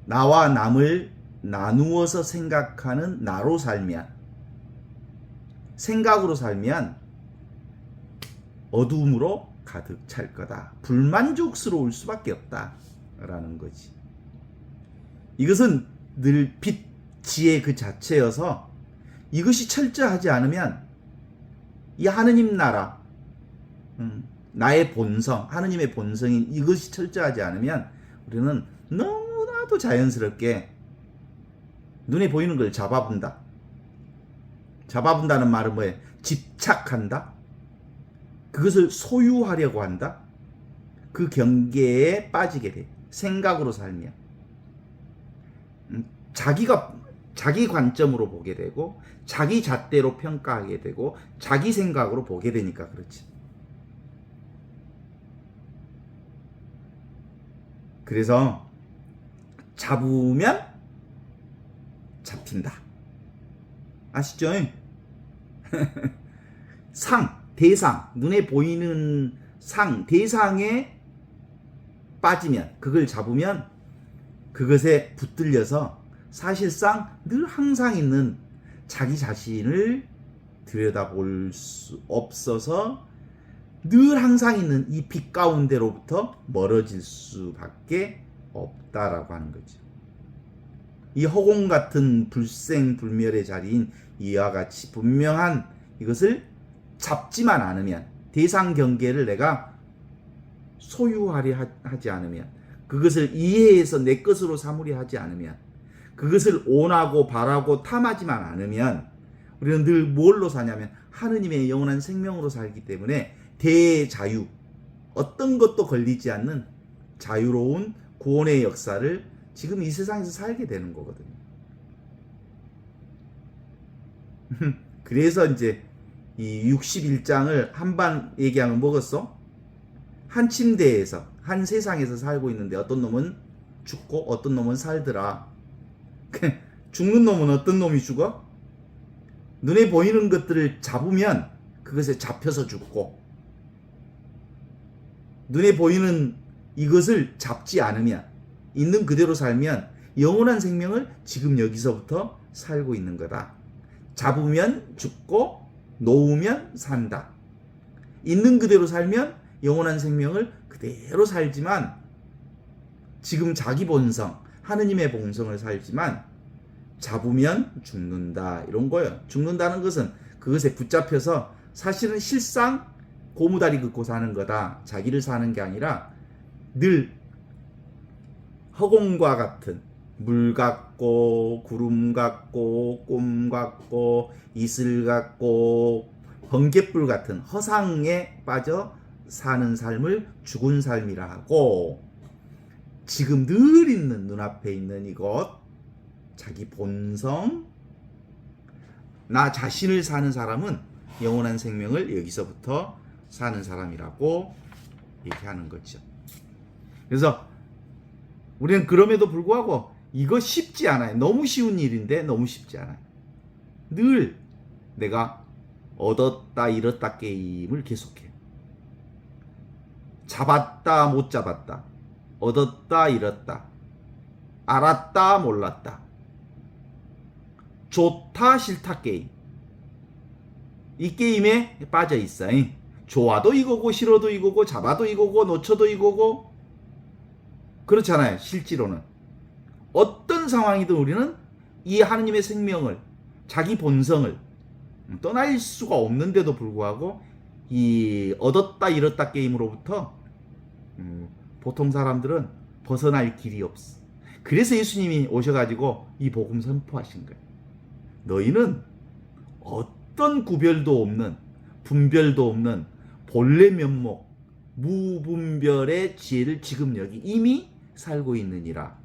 [SPEAKER 2] 나와 남을 나누어서 생각하는 나로 살면, 생각으로 살면 어두움으로 가득 찰 거다. 불만족스러울 수밖에 없다라는 거지. 이것은 늘 빛, 지혜 그 자체여서 이것이 철저하지 않으면 이 하느님 나라, 나의 본성, 하느님의 본성인 이것이 철저하지 않으면 우리는 너무나도 자연스럽게 눈에 보이는 걸 잡아본다. 잡아본다는 말은 뭐예요? 집착한다. 그것을 소유하려고 한다. 그 경계에 빠지게 돼. 생각으로 살면. 자기 관점으로 보게 되고, 자기 잣대로 평가하게 되고, 자기 생각으로 보게 되니까 그렇지. 그래서 잡으면 잡힌다. 아시죠? 대상, 눈에 보이는 대상에 빠지면, 그걸 잡으면 그것에 붙들려서 사실상 늘 항상 있는 자기 자신을 들여다볼 수 없어서 늘 항상 있는 이 빛 가운데로부터 멀어질 수밖에 없다라고 하는 거죠. 이 허공 같은 불생불멸의 자리인 이와 같이 분명한 이것을 잡지만 않으면, 대상 경계를 내가 소유하려 하지 않으면, 그것을 이해해서 내 것으로 삼으려 하지 않으면, 그것을 원하고 바라고 탐하지만 않으면 우리는 늘 뭘로 사냐면 하느님의 영원한 생명으로 살기 때문에 대자유, 어떤 것도 걸리지 않는 자유로운 구원의 역사를 지금 이 세상에서 살게 되는 거거든요. 그래서 이제 이 61장을 한반 얘기하면 뭐겠어? 한 침대에서, 한 세상에서 살고 있는데 어떤 놈은 죽고 어떤 놈은 살더라. 죽는 놈은 어떤 놈이 죽어? 눈에 보이는 것들을 잡으면 그것에 잡혀서 죽고, 눈에 보이는 이것을 잡지 않으면, 있는 그대로 살면 영원한 생명을 지금 여기서부터 살고 있는 거다. 잡으면 죽고 놓으면 산다. 있는 그대로 살면 영원한 생명을 그대로 살지만 지금 자기 본성, 하느님의 본성을 살지만 잡으면 죽는다. 이런 거예요. 죽는다는 것은 그것에 붙잡혀서 사실은 실상 고무다리 긋고 사는 거다. 자기를 사는 게 아니라 늘 허공과 같은, 물 같고 구름 같고 꿈 같고 이슬 같고 번갯불 같은 허상에 빠져 사는 삶을 죽은 삶이라 하고, 지금 늘 있는 눈앞에 있는 이것, 자기 본성, 나 자신을 사는 사람은 영원한 생명을 여기서부터 사는 사람이라고 얘기하는 거죠. 그래서 우리는 그럼에도 불구하고 이거 쉽지 않아요. 너무 쉬운 일인데 너무 쉽지 않아요. 늘 내가 얻었다 잃었다 게임을 계속해요. 잡았다 못 잡았다, 얻었다 잃었다, 알았다 몰랐다, 좋다 싫다 게임. 이 게임에 빠져 있어. 좋아도 이거고 싫어도 이거고 잡아도 이거고 놓쳐도 이거고 그렇잖아요. 실제로는 어떤 상황이든 우리는 이 하느님의 생명을 자기 본성을 떠날 수가 없는데도 불구하고 이 얻었다 잃었다 게임으로부터 보통 사람들은 벗어날 길이 없어. 그래서 예수님이 오셔가지고 이 복음 선포하신 거예요. 너희는 어떤 구별도 없는 분별도 없는 본래 면목 무분별의 지혜를 지금 여기 이미 살고 있느니라.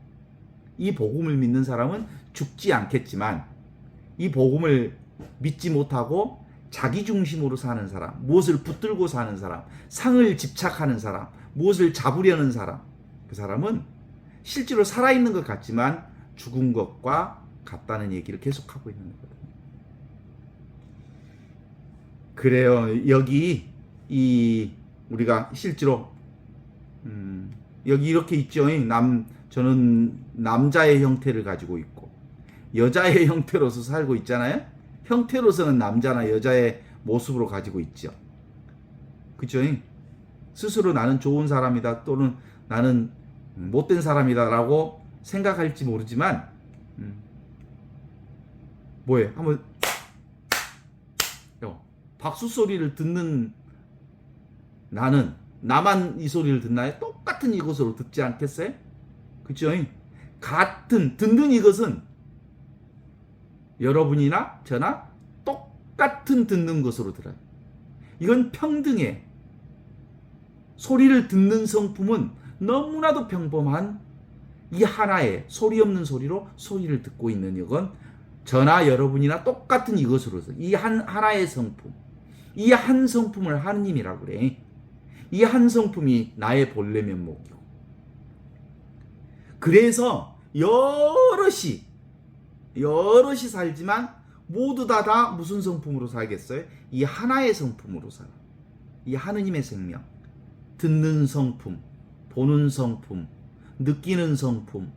[SPEAKER 2] 이 복음을 믿는 사람은 죽지 않겠지만 이 복음을 믿지 못하고 자기 중심으로 사는 사람, 무엇을 붙들고 사는 사람, 상을 집착하는 사람, 무엇을 잡으려는 사람, 그 사람은 실제로 살아있는 것 같지만 죽은 것과 같다는 얘기를 계속하고 있는 거거든요. 그래요. 여기 우리가 실제로 여기 이렇게 있죠. 저는 남자의 형태를 가지고 있고 여자의 형태로서 살고 있잖아요. 형태로서는 남자나 여자의 모습으로 가지고 있죠. 그죠? 스스로 나는 좋은 사람이다 또는 나는 못된 사람이다라고 생각할지 모르지만 뭐예요? 한번 박수 소리를 듣는 나만 이 소리를 듣나요? 똑같은 이것으로 듣지 않겠어요? 그죠? 같은 듣는 이것은 여러분이나 저나 똑같은 듣는 것으로 들어요. 이건 평등해. 소리를 듣는 성품은 너무나도 평범한 이 하나의 소리 없는 소리로 소리를 듣고 있는 이건 저나 여러분이나 똑같은 이것으로서 이 하나의 성품, 이 한 성품을 하느님이라고 그래. 이 한 성품이 나의 본래 면목이고. 그래서 여럿이 살지만 모두 다 무슨 성품으로 살겠어요? 이 하나의 성품으로 살아. 이 하느님의 생명, 듣는 성품, 보는 성품, 느끼는 성품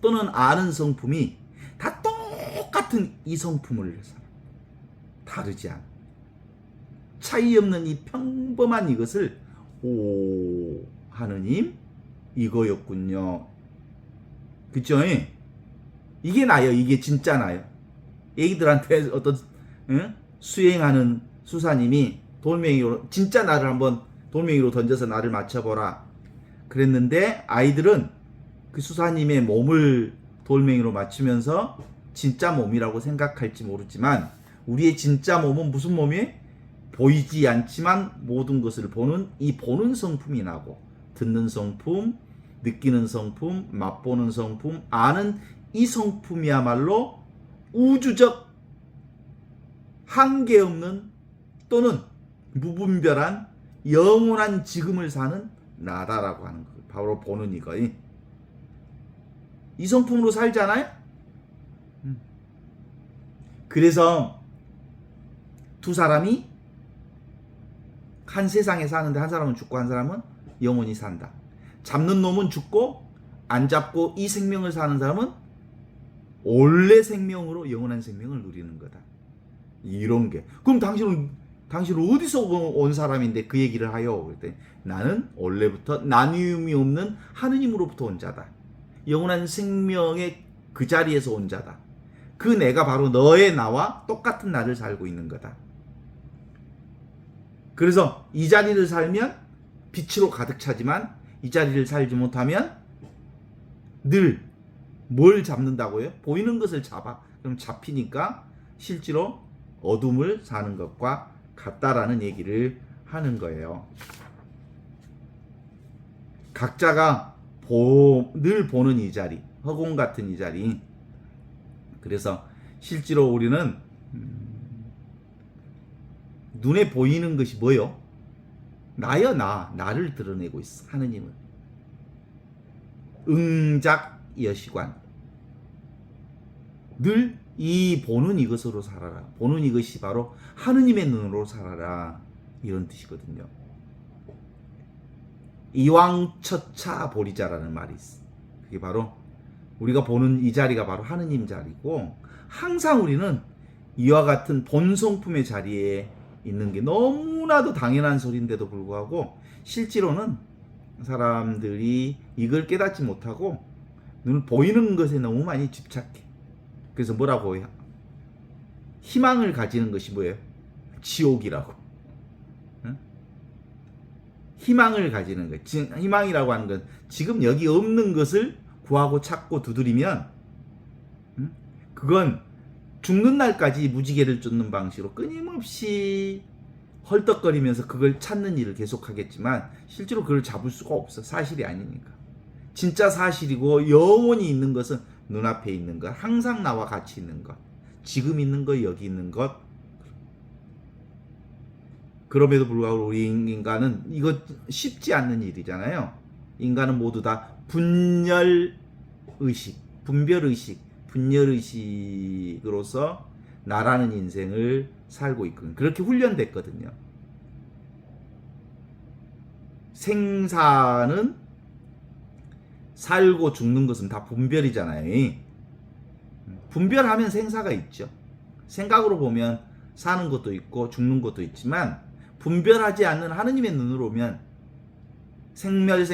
[SPEAKER 2] 또는 아는 성품이 다 똑같은 이 성품을 살아. 다르지 않아. 차이 없는 이 평범한 이것을 하느님 이거였군요. 그쵸? 이게 나요. 이게 진짜 나요. 애기들한테 어떤 수행하는 수사님이 돌멩이로 진짜 나를 한번 돌멩이로 던져서 나를 맞춰보라 그랬는데 아이들은 그 수사님의 몸을 돌멩이로 맞추면서 진짜 몸이라고 생각할지 모르지만 우리의 진짜 몸은 무슨 몸이에요? 보이지 않지만 모든 것을 보는 이 보는 성품이 나고 듣는 성품, 느끼는 성품, 맛보는 성품, 아는 이 성품이야말로 우주적 한계 없는 또는 무분별한 영원한 지금을 사는 나다라고 하는 거예요. 바로 보는 이거. 이 성품으로 살잖아요. 그래서 두 사람이 한 세상에 사는데 한 사람은 죽고 한 사람은 영원히 산다. 잡는 놈은 죽고 안 잡고 이 생명을 사는 사람은 원래 생명으로 영원한 생명을 누리는 거다. 이런 게. 그럼 당신은 어디서 온 사람인데 그 얘기를 하여? 그랬더니 나는 원래부터 나뉘음이 없는 하느님으로부터 온 자다. 영원한 생명의 그 자리에서 온 자다. 그 내가 바로 너의 나와 똑같은 나를 살고 있는 거다. 그래서 이 자리를 살면 빛으로 가득 차지만 이 자리를 살지 못하면 늘 뭘 잡는다고요? 보이는 것을 잡아. 그럼 잡히니까 실제로 어둠을 사는 것과 같다라는 얘기를 하는 거예요. 각자가 늘 보는 이 자리, 허공 같은 이 자리. 그래서 실제로 우리는 눈에 보이는 것이 뭐요? 나요, 나를 드러내고 있어. 하느님을. 응작 여시관. 늘 이 보는 이것으로 살아라. 보는 이것이 바로 하느님의 눈으로 살아라. 이런 뜻이거든요. 이왕처차 보리자라는 말이 있어. 그게 바로 우리가 보는 이 자리가 바로 하느님 자리고 항상 우리는 이와 같은 본성품의 자리에 있는 게 너무나도 당연한 소리인데도 불구하고 실제로는 사람들이 이걸 깨닫지 못하고 눈 보이는 것에 너무 많이 집착해. 그래서 뭐라고 해요? 희망을 가지는 것이 뭐예요? 지옥이라고. 응? 희망을 가지는 것. 희망이라고 하는 건 지금 여기 없는 것을 구하고 찾고 두드리면 그건 죽는 날까지 무지개를 쫓는 방식으로 끊임없이 헐떡거리면서 그걸 찾는 일을 계속하겠지만 실제로 그걸 잡을 수가 없어. 사실이 아니니까. 진짜 사실이고 영원히 있는 것은 눈앞에 있는 것, 항상 나와 같이 있는 것, 지금 있는 것, 여기 있는 것. 그럼에도 불구하고 우리 인간은 이거 쉽지 않는 일이잖아요. 인간은 모두 다 분별의식, 분별의식으로서 나라는 인생을 살고 있거든요. 그렇게 훈련됐거든요. 생사는 살고 죽는 것은 다 분별이잖아요. 분별하면 생사가 있죠. 생각으로 보면 사는 것도 있고 죽는 것도 있지만 분별하지 않는 하느님의 눈으로 보면 생멸,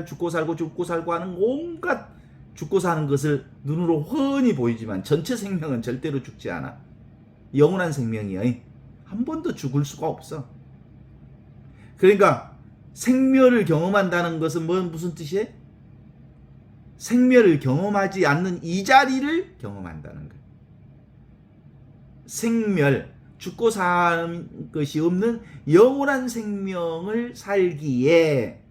[SPEAKER 2] 죽고 살고 하는 온갖 죽고 사는 것을 눈으로 훤히 보이지만 전체 생명은 절대로 죽지 않아. 영원한 생명이야. 한 번도 죽을 수가 없어. 그러니까 생멸을 경험한다는 것은 무슨 뜻이에요? 생멸을 경험하지 않는 이 자리를 경험한다는 거예요. 생멸, 죽고 사는 것이 없는 영원한 생명을 살기에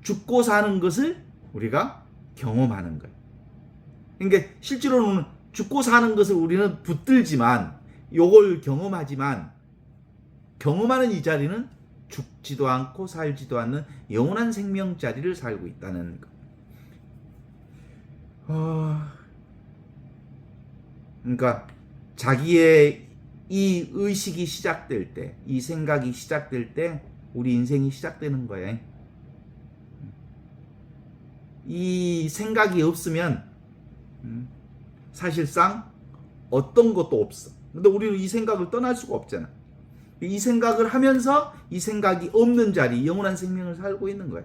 [SPEAKER 2] 죽고 사는 것을 우리가 경험하는 거예요. 그러니까 실제로는 죽고 사는 것을 우리는 붙들지만 요걸 경험하지만 경험하는 이 자리는 죽지도 않고 살지도 않는 영원한 생명 자리를 살고 있다는 것. 그러니까 자기의 이 의식이 시작될 때, 이 생각이 시작될 때 우리 인생이 시작되는 거예요. 이 생각이 없으면 사실상 어떤 것도 없어. 근데 우리는 이 생각을 떠날 수가 없잖아. 이 생각을 하면서 이 생각이 없는 자리, 영원한 생명을 살고 있는 거야.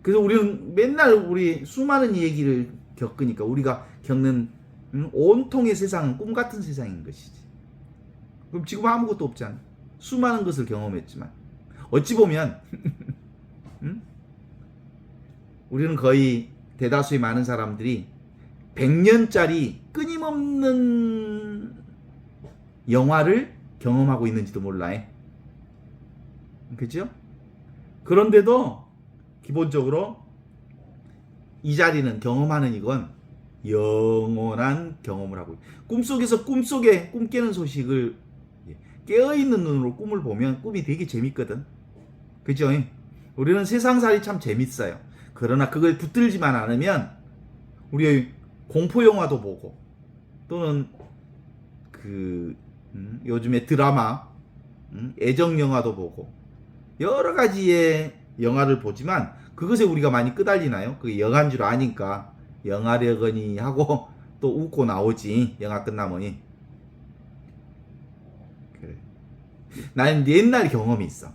[SPEAKER 2] 그래서 우리는 맨날 우리 수많은 얘기를 겪으니까 우리가 겪는 온통의 세상은 꿈 같은 세상인 것이지. 그럼 지금 아무것도 없잖아. 수많은 것을 경험했지만 어찌 보면 우리는 거의 대다수의 많은 사람들이 100년짜리 끊임없는 영화를 경험하고 있는지도 몰라요. 그죠? 그런데도 기본적으로 이 자리는 경험하는 이건 영원한 경험을 하고 꿈속에서 꿈 깨는 소식을 깨어있는 눈으로 꿈을 보면 꿈이 되게 재밌거든. 그죠? 우리는 세상살이 참 재밌어요. 그러나 그걸 붙들지만 않으면 우리 공포 영화도 보고 또는 요즘에 드라마, 애정 영화도 보고 여러 가지의 영화를 보지만 그것에 우리가 많이 끄달리나요? 그게 영화인 줄 아니까 영화려거니 하고 또 웃고 나오지. 영화 끝나면. 그래. 나는 옛날 경험이 있어.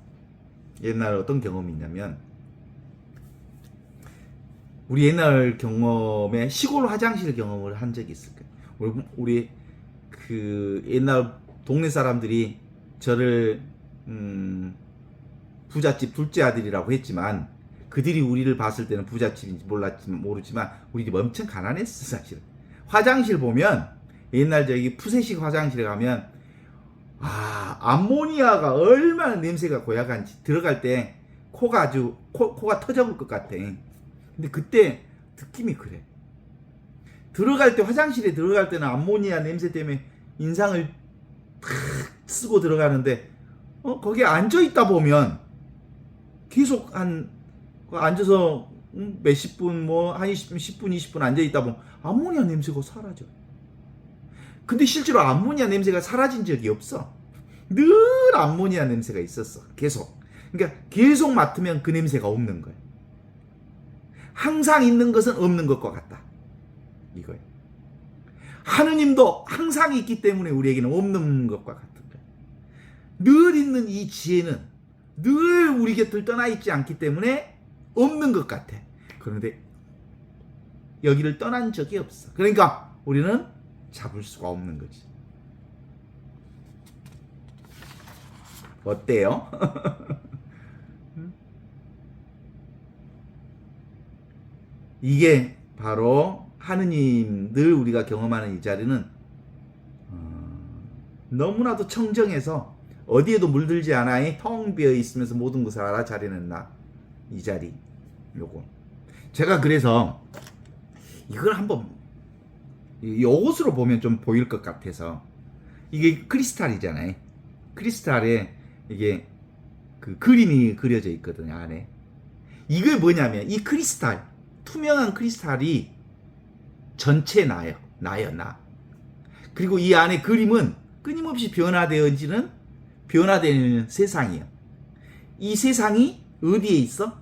[SPEAKER 2] 옛날 어떤 경험이 있냐면 우리 옛날 경험에 시골 화장실 경험을 한 적이 있을 거예요. 우리 옛날 동네 사람들이 저를 부잣집 둘째 아들이라고 했지만 그들이 우리를 봤을 때는 부잣집인지 모르지만 우리 집 엄청 가난했어. 사실은 화장실 보면 옛날 저기 푸세식 화장실에 가면 암모니아가 얼마나 냄새가 고약한지 들어갈 때 코가 터져볼 것 같아. 근데 그때 느낌이 그래. 화장실에 들어갈 때는 암모니아 냄새 때문에 인상을 탁 쓰고 들어가는데 거기에 앉아있다 보면 계속 앉아서 몇십 분 한 10분 20분 앉아있다 보면 암모니아 냄새가 사라져. 근데 실제로 암모니아 냄새가 사라진 적이 없어. 늘 암모니아 냄새가 있었어. 계속. 그러니까 계속 맡으면 그 냄새가 없는 거야. 항상 있는 것은 없는 것과 같다. 이거예요. 하느님도 항상 있기 때문에 우리에게는 없는 것과 같은 거예요. 늘 있는 이 지혜는 늘 우리 곁을 떠나 있지 않기 때문에 없는 것 같아. 그런데 여기를 떠난 적이 없어. 그러니까 우리는 잡을 수가 없는 거지. 어때요? 이게 바로 하느님 늘 우리가 경험하는 이 자리는 너무나도 청정해서 어디에도 물들지 않아 텅 비어 있으면서 모든 것을 알아차리는 나. 이 자리 요거. 제가 그래서 이걸 한번 요것으로 보면 좀 보일 것 같아서 이게 크리스탈이잖아요. 크리스탈에 이게 그 그림이 그려져 있거든요 안에. 이게 뭐냐면 이 크리스탈 투명한 크리스탈이 전체 나요. 나. 그리고 이 안에 그림은 끊임없이 변화되어지는 변화되는 세상이에요. 이 세상이 어디에 있어?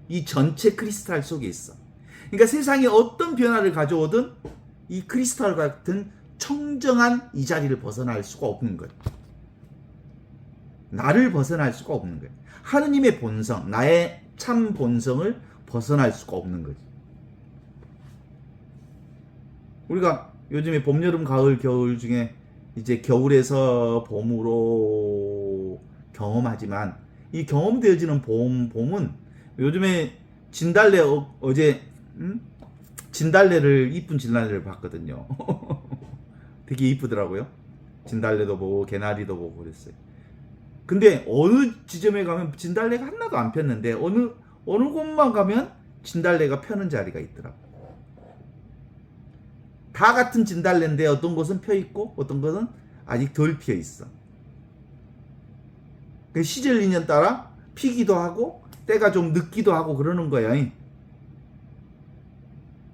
[SPEAKER 2] 이 전체 크리스탈 속에 있어. 그러니까 세상에 어떤 변화를 가져오든 이 크리스탈 같은 청정한 이 자리를 벗어날 수가 없는 거예요. 나를 벗어날 수가 없는 거예요. 하느님의 본성, 나의 참 본성을 벗어날 수가 없는 거지. 우리가 요즘에 봄, 여름, 가을, 겨울 중에 이제 겨울에서 봄으로 경험하지만 이 경험되어지는 봄은 요즘에 진달래 어제 진달래를 이쁜 진달래를 봤거든요. 되게 이쁘더라고요. 진달래도 보고 개나리도 보고 그랬어요. 근데 어느 지점에 가면 진달래가 하나도 안 폈는데 어느 곳만 가면 진달래가 펴는 자리가 있더라고. 다 같은 진달래인데 어떤 곳은 펴 있고 어떤 곳은 아직 덜 피어 있어. 시절 인연 따라 피기도 하고 때가 좀 늦기도 하고 그러는 거야.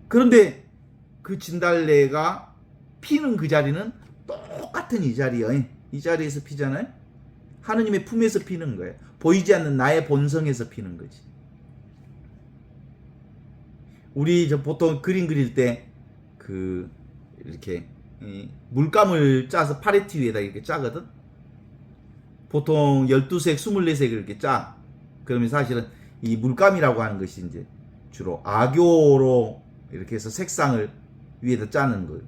[SPEAKER 2] 그런데 그 진달래가 피는 그 자리는 똑같은 이 자리야. 이 자리에서 피잖아요. 하느님의 품에서 피는 거예요. 보이지 않는 나의 본성에서 피는 거지. 우리 보통 그림 그릴 때 그 이렇게 물감을 짜서 파레트 위에다 이렇게 짜거든. 보통 12색, 24색을 이렇게 짜. 그러면 사실은 이 물감이라고 하는 것이 이제 주로 악교로 이렇게 해서 색상을 위에다 짜는 거예요.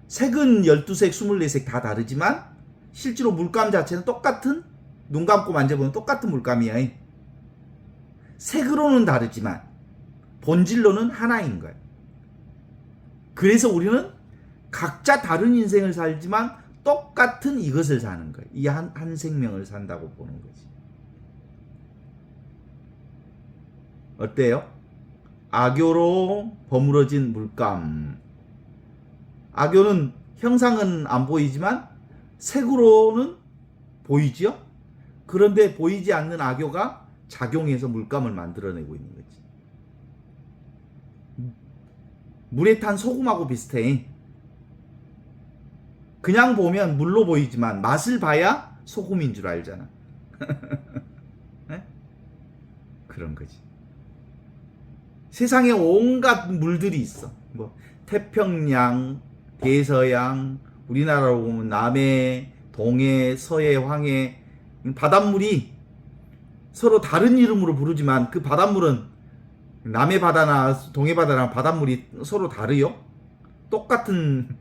[SPEAKER 2] 색은 12색, 24색 다 다르지만 실제로 물감 자체는 똑같은, 눈 감고 만져보면 똑같은 물감이야. 색으로는 다르지만 본질로는 하나인 거야. 그래서 우리는 각자 다른 인생을 살지만 똑같은 이것을 사는 거야. 이 한 생명을 산다고 보는 거지. 어때요? 악교로 버무러진 물감. 악교는 형상은 안 보이지만 색으로는 보이지요? 그런데 보이지 않는 악교가 작용해서 물감을 만들어내고 있는 거지. 물에 탄 소금하고 비슷해. 그냥 보면 물로 보이지만 맛을 봐야 소금인 줄 알잖아. 그런 거지. 세상에 온갖 물들이 있어. 뭐 태평양, 대서양, 우리나라로 보면 남해, 동해, 서해, 황해, 바닷물이 서로 다른 이름으로 부르지만 그 바닷물은 남해 바다나 동해 바다랑 바닷물이 서로 다르요. 똑같은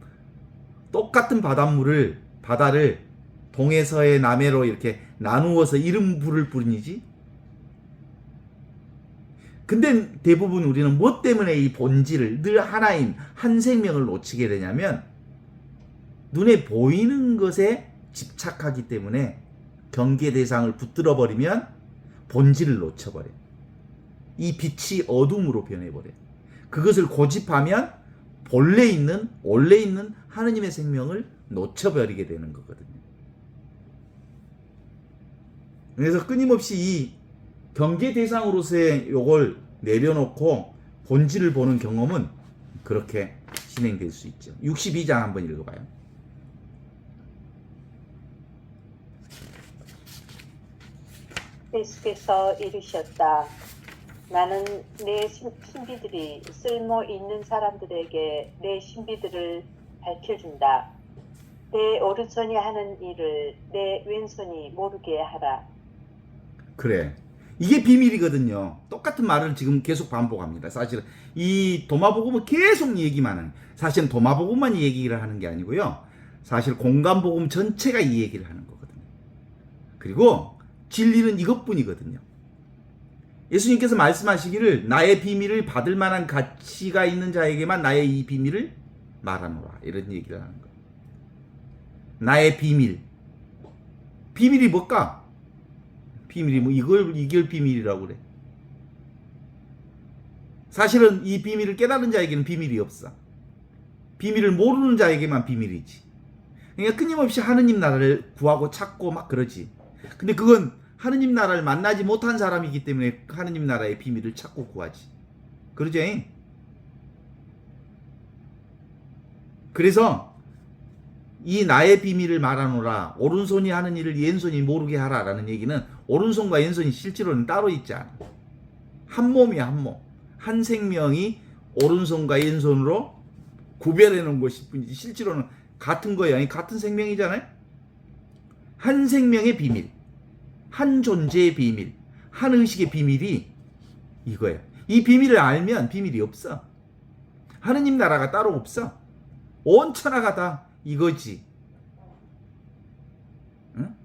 [SPEAKER 2] 바다를 동해, 서해, 남해로 이렇게 나누어서 이름 부를 뿐이지. 근데 대부분 우리는 무엇 때문에 이 본질을 늘 하나인 한 생명을 놓치게 되냐면 눈에 보이는 것에 집착하기 때문에 경계 대상을 붙들어 버리면 본질을 놓쳐버려. 이 빛이 어둠으로 변해버려. 그것을 고집하면 원래 있는 하느님의 생명을 놓쳐버리게 되는 거거든요. 그래서 끊임없이 이 경계 대상으로서의 요걸 내려놓고 본질을 보는 경험은 그렇게 진행될 수 있죠. 62장 한번 읽어봐요.
[SPEAKER 1] 예수께서 이르셨다. 나는 내 신비들이 쓸모 있는 사람들에게 내 신비들을 밝혀준다. 내 오른손이 하는 일을 내 왼손이 모르게 하라.
[SPEAKER 2] 그래. 이게 비밀이거든요. 똑같은 말을 지금 계속 반복합니다. 사실은 이 도마복음은 계속 얘기만 하는, 사실은 도마복음만 얘기를 하는 게 아니고요. 사실 공간복음 전체가 이 얘기를 하는 거거든요. 그리고 진리는 이것뿐이거든요. 예수님께서 말씀하시기를 나의 비밀을 받을 만한 가치가 있는 자에게만 나의 이 비밀을 말하노라, 이런 얘기를 하는 거예요. 나의 비밀. 비밀이 뭘까? 비밀이 뭐 이걸 비밀이라고 그래. 사실은 이 비밀을 깨달은 자에게는 비밀이 없어. 비밀을 모르는 자에게만 비밀이지. 그러니까 끊임없이 하느님 나라를 구하고 찾고 막 그러지. 근데 그건 하느님 나라를 만나지 못한 사람이기 때문에 하느님 나라의 비밀을 찾고 구하지. 그러지? 그래서 이 나의 비밀을 말하노라, 오른손이 하는 일을 왼손이 모르게 하라라는 얘기는 오른손과 왼손이 실제로는 따로 있지 않아. 한 몸이야, 한 몸. 한 생명이 오른손과 왼손으로 구별해 놓은 것일 뿐이지 실제로는 같은 거야. 같은 생명이잖아요. 한 생명의 비밀, 한 존재의 비밀, 한 의식의 비밀이 이거야. 이 비밀을 알면 비밀이 없어. 하느님 나라가 따로 없어. 온 천하가 다 이거지. 응?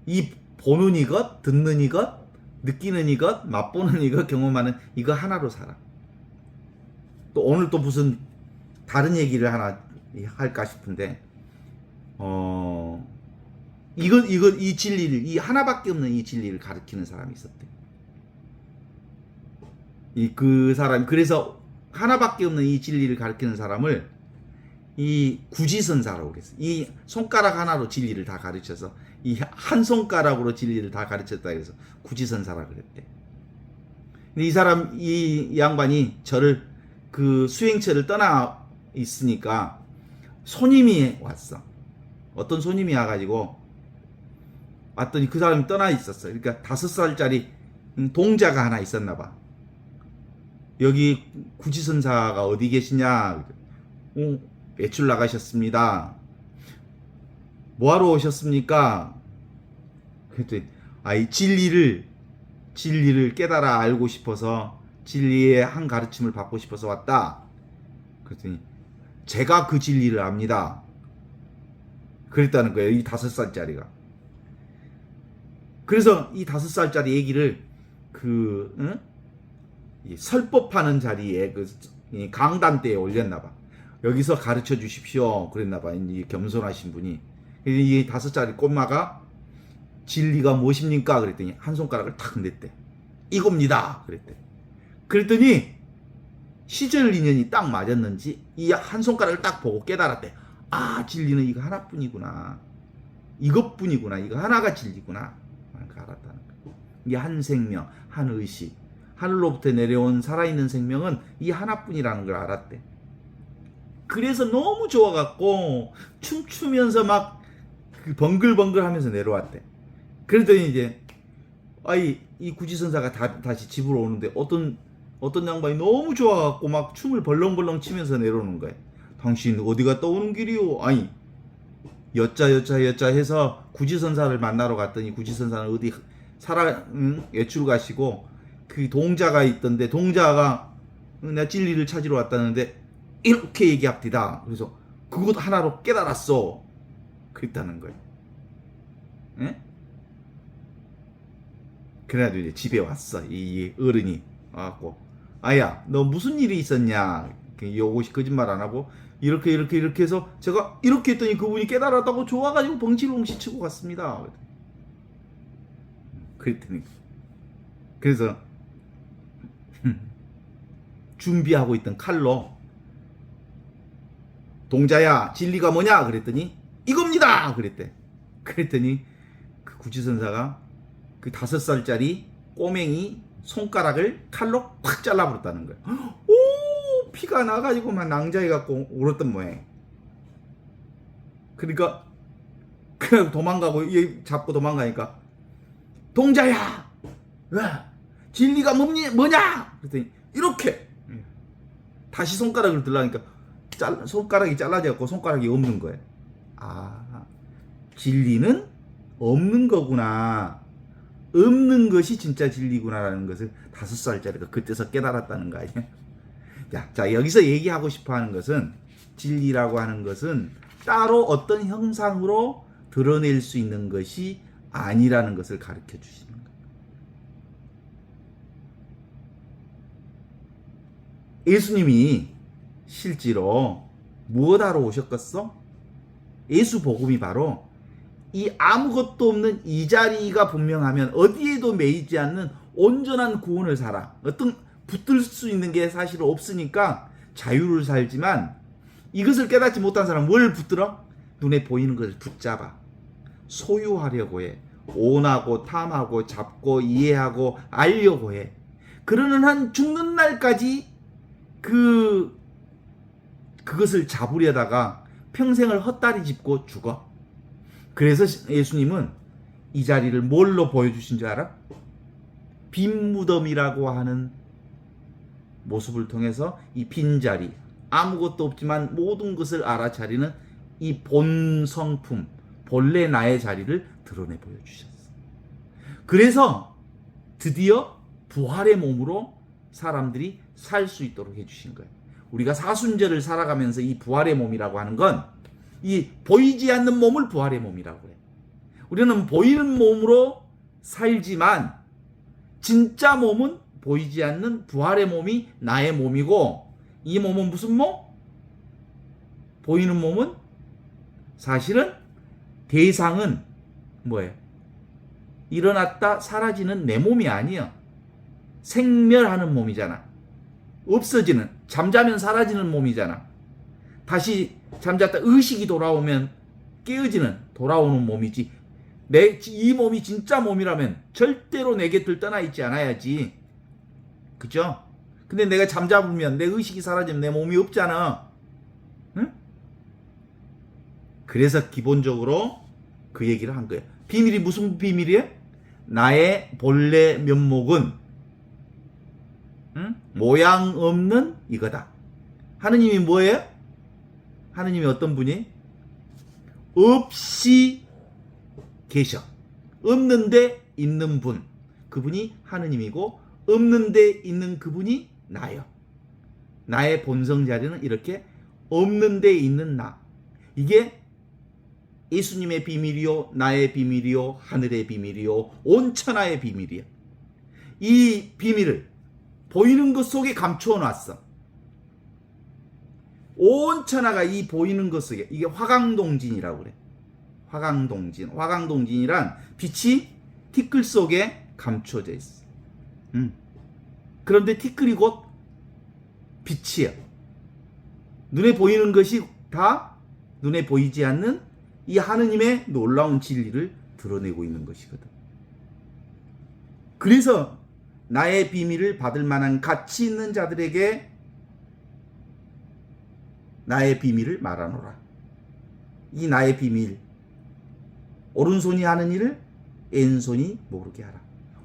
[SPEAKER 2] 이 보는 이것, 듣는 이것, 느끼는 이것, 맛보는 이것, 경험하는 이거 하나로 살아. 또 오늘 또 무슨 다른 얘기를 하나 할까 싶은데, 이 진리를, 이 하나밖에 없는 이 진리를 가르치는 사람이 있었대. 그 사람, 그래서 하나밖에 없는 이 진리를 가르치는 사람을 이 구지선사라고 그랬어. 이 손가락 하나로 진리를 다 가르쳐서, 이 한 손가락으로 진리를 다 가르쳤다 그래서 구지선사라고 그랬대. 근데 이 사람, 이 양반이 저를 그 수행처를 떠나 있으니까 손님이 왔어. 어떤 손님이 와가지고 왔더니 그 사람이 떠나 있었어. 그러니까 5살짜리 동자가 하나 있었나 봐. 여기 구지선사가 어디 계시냐? 외출 나가셨습니다. 뭐하러 오셨습니까? 그랬더니 이 진리를 깨달아 알고 싶어서, 진리의 한 가르침을 받고 싶어서 왔다. 그랬더니 제가 그 진리를 압니다. 그랬다는 거예요. 이 5살짜리가. 그래서 이 5살짜리 얘기를 이 설법하는 자리에 이 강단 때에 올렸나 봐. 여기서 가르쳐 주십시오. 그랬나 봐. 이 겸손하신 분이. 이 5살짜리 꼬마가 진리가 무엇입니까? 그랬더니 한 손가락을 탁 냈대. 이겁니다. 그랬대. 그랬더니 시절 인연이 딱 맞았는지 이 한 손가락을 딱 보고 깨달았대. 진리는 이거 하나뿐이구나. 이것뿐이구나. 이거 하나가 진리구나. 알았다는 거야. 이게 한 생명, 한 의식, 하늘로부터 내려온 살아있는 생명은 이 하나뿐이라는 걸 알았대. 그래서 너무 좋아갖고 춤추면서 막 번글번글 하면서 내려왔대. 그랬더니 이제 이 구지선사가 다시 집으로 오는데 어떤 양반이 너무 좋아갖고 막 춤을 벌렁벌렁 치면서 내려오는 거야. 당신 어디 갔다 오는 길이요? 여짜 해서 구지선사를 만나러 갔더니 구지선사는 어디 외출 가시고 그 동자가 있던데, 동자가 나 진리를 찾으러 왔다는데 이렇게 얘기합디다. 그래서 그것 하나로 깨달았어. 그랬다는 거예요. 예? 그래가지고 이제 집에 왔어. 이 어른이 와갖고, 아야 너 무슨 일이 있었냐? 요것이 거짓말 안 하고 이렇게 해서 제가 이렇게 했더니 그분이 깨달았다고 좋아가지고 벙치렁치 치고 갔습니다. 그랬더니, 그래서 준비하고 있던 칼로 동자야 진리가 뭐냐? 그랬더니 이겁니다. 그랬더니 그 구지선사가 그 5살짜리 꼬맹이 손가락을 칼로 팍 잘라버렸다는 거예요. 오, 피가 나가지고 막 낭자해갖고 울었던 모양. 그러니까 그냥 도망가고, 얘 잡고 도망가니까 동자야, 왜 진리가 뭐냐? 그랬더니 이렇게 다시 손가락을 들라니까 손가락이 잘라져갖고 손가락이 없는 거예요. 아, 진리는 없는 거구나. 없는 것이 진짜 진리구나라는 것을 5살짜리가 그때서 깨달았다는 거 아니에요? 자, 여기서 얘기하고 싶어 하는 것은 진리라고 하는 것은 따로 어떤 형상으로 드러낼 수 있는 것이 아니라는 것을 가르쳐 주시는 거예요. 예수님이 실제로 무엇하러 오셨겠어? 예수 복음이 바로 이 아무것도 없는 이 자리가 분명하면 어디에도 매이지 않는 온전한 구원을 살아. 어떤 붙들 수 있는 게 사실 없으니까 자유를 살지만 이것을 깨닫지 못한 사람은 뭘 붙들어? 눈에 보이는 것을 붙잡아. 소유하려고 해. 온하고 탐하고 잡고 이해하고 알려고 해. 그러는 한 죽는 날까지 그것을 잡으려다가 평생을 헛다리 짚고 죽어. 그래서 예수님은 이 자리를 뭘로 보여주신 줄 알아? 빈무덤이라고 하는 모습을 통해서 이 빈자리, 아무것도 없지만 모든 것을 알아차리는 이 본성품, 본래 나의 자리를 드러내 보여주셨어. 그래서 드디어 부활의 몸으로 사람들이 살 수 있도록 해주신 거예요. 우리가 사순절을 살아가면서 이 부활의 몸이라고 하는 건 이 보이지 않는 몸을 부활의 몸이라고 해. 우리는 보이는 몸으로 살지만 진짜 몸은 보이지 않는 부활의 몸이 나의 몸이고, 이 몸은 무슨 몸? 보이는 몸은 사실은 대상은 뭐예요? 일어났다 사라지는 내 몸이 아니야. 생멸하는 몸이잖아. 없어지는, 잠자면 사라지는 몸이잖아. 다시 잠잤다 의식이 돌아오면 깨어지는, 돌아오는 몸이지. 이 몸이 진짜 몸이라면 절대로 내 곁을 떠나 있지 않아야지. 그죠? 근데 내가 잠자면 내 의식이 사라지면 내 몸이 없잖아. 응? 그래서 기본적으로 그 얘기를 한 거예요. 비밀이 무슨 비밀이에요? 나의 본래 면목은 모양 없는 이거다. 하느님이 뭐예요? 하느님이 어떤 분이? 없이 계셔. 없는데 있는 분. 그분이 하느님이고, 없는데 있는 그분이 나요. 나의 본성 자리는 이렇게 없는데 있는 나. 이게 예수님의 비밀이요, 나의 비밀이요, 하늘의 비밀이요, 온 천하의 비밀이야. 이 비밀을 보이는 것 속에 감추어 놨어. 온 천하가 이 보이는 것 속에, 이게 화강동진이라고 그래. 화강동진. 화강동진이란 빛이 티끌 속에 감추어져 있어. 그런데 티끌이 곧 빛이야. 눈에 보이는 것이 다 눈에 보이지 않는 이 하느님의 놀라운 진리를 드러내고 있는 것이거든. 그래서 나의 비밀을 받을 만한 가치 있는 자들에게 나의 비밀을 말하노라. 이 나의 비밀, 오른손이 하는 일을 왼손이 모르게 하라.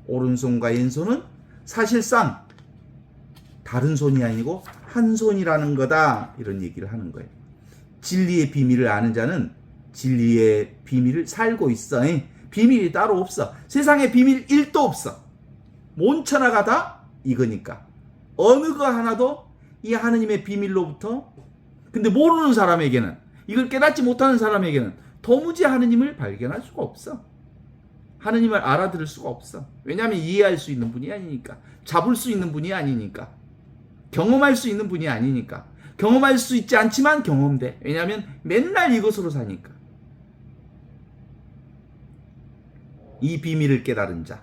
[SPEAKER 2] 오른손과 왼손은 사실상 다른 손이 아니고 한 손이라는 거다. 이런 얘기를 하는 거예요. 진리의 비밀을 아는 자는 진리의 비밀을 살고 있어. 비밀이 따로 없어. 세상에 비밀 1도 없어. 몬천하가 다 이거니까. 어느 거 하나도 이 하느님의 비밀로부터, 근데 모르는 사람에게는, 이걸 깨닫지 못하는 사람에게는 도무지 하느님을 발견할 수가 없어. 하느님을 알아들을 수가 없어. 왜냐하면 이해할 수 있는 분이 아니니까. 잡을 수 있는 분이 아니니까. 경험할 수 있는 분이 아니니까. 경험할 수 있지 않지만 경험돼. 왜냐하면 맨날 이것으로 사니까. 이 비밀을 깨달은 자,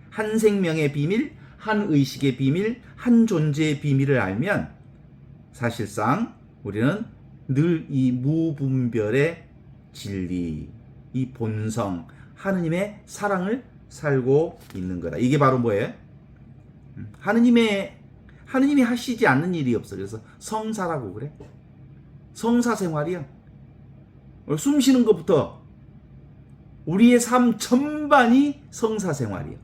[SPEAKER 2] 한 생명의 비밀, 한 의식의 비밀, 한 존재의 비밀을 알면 사실상 우리는 늘 이 무분별의 진리, 이 본성, 하느님의 사랑을 살고 있는 거다. 이게 바로 뭐예요? 하느님이 하시지 않는 일이 없어. 그래서 성사라고 그래. 성사 생활이야. 숨 쉬는 것부터 우리의 삶 전반이 성사 생활이야.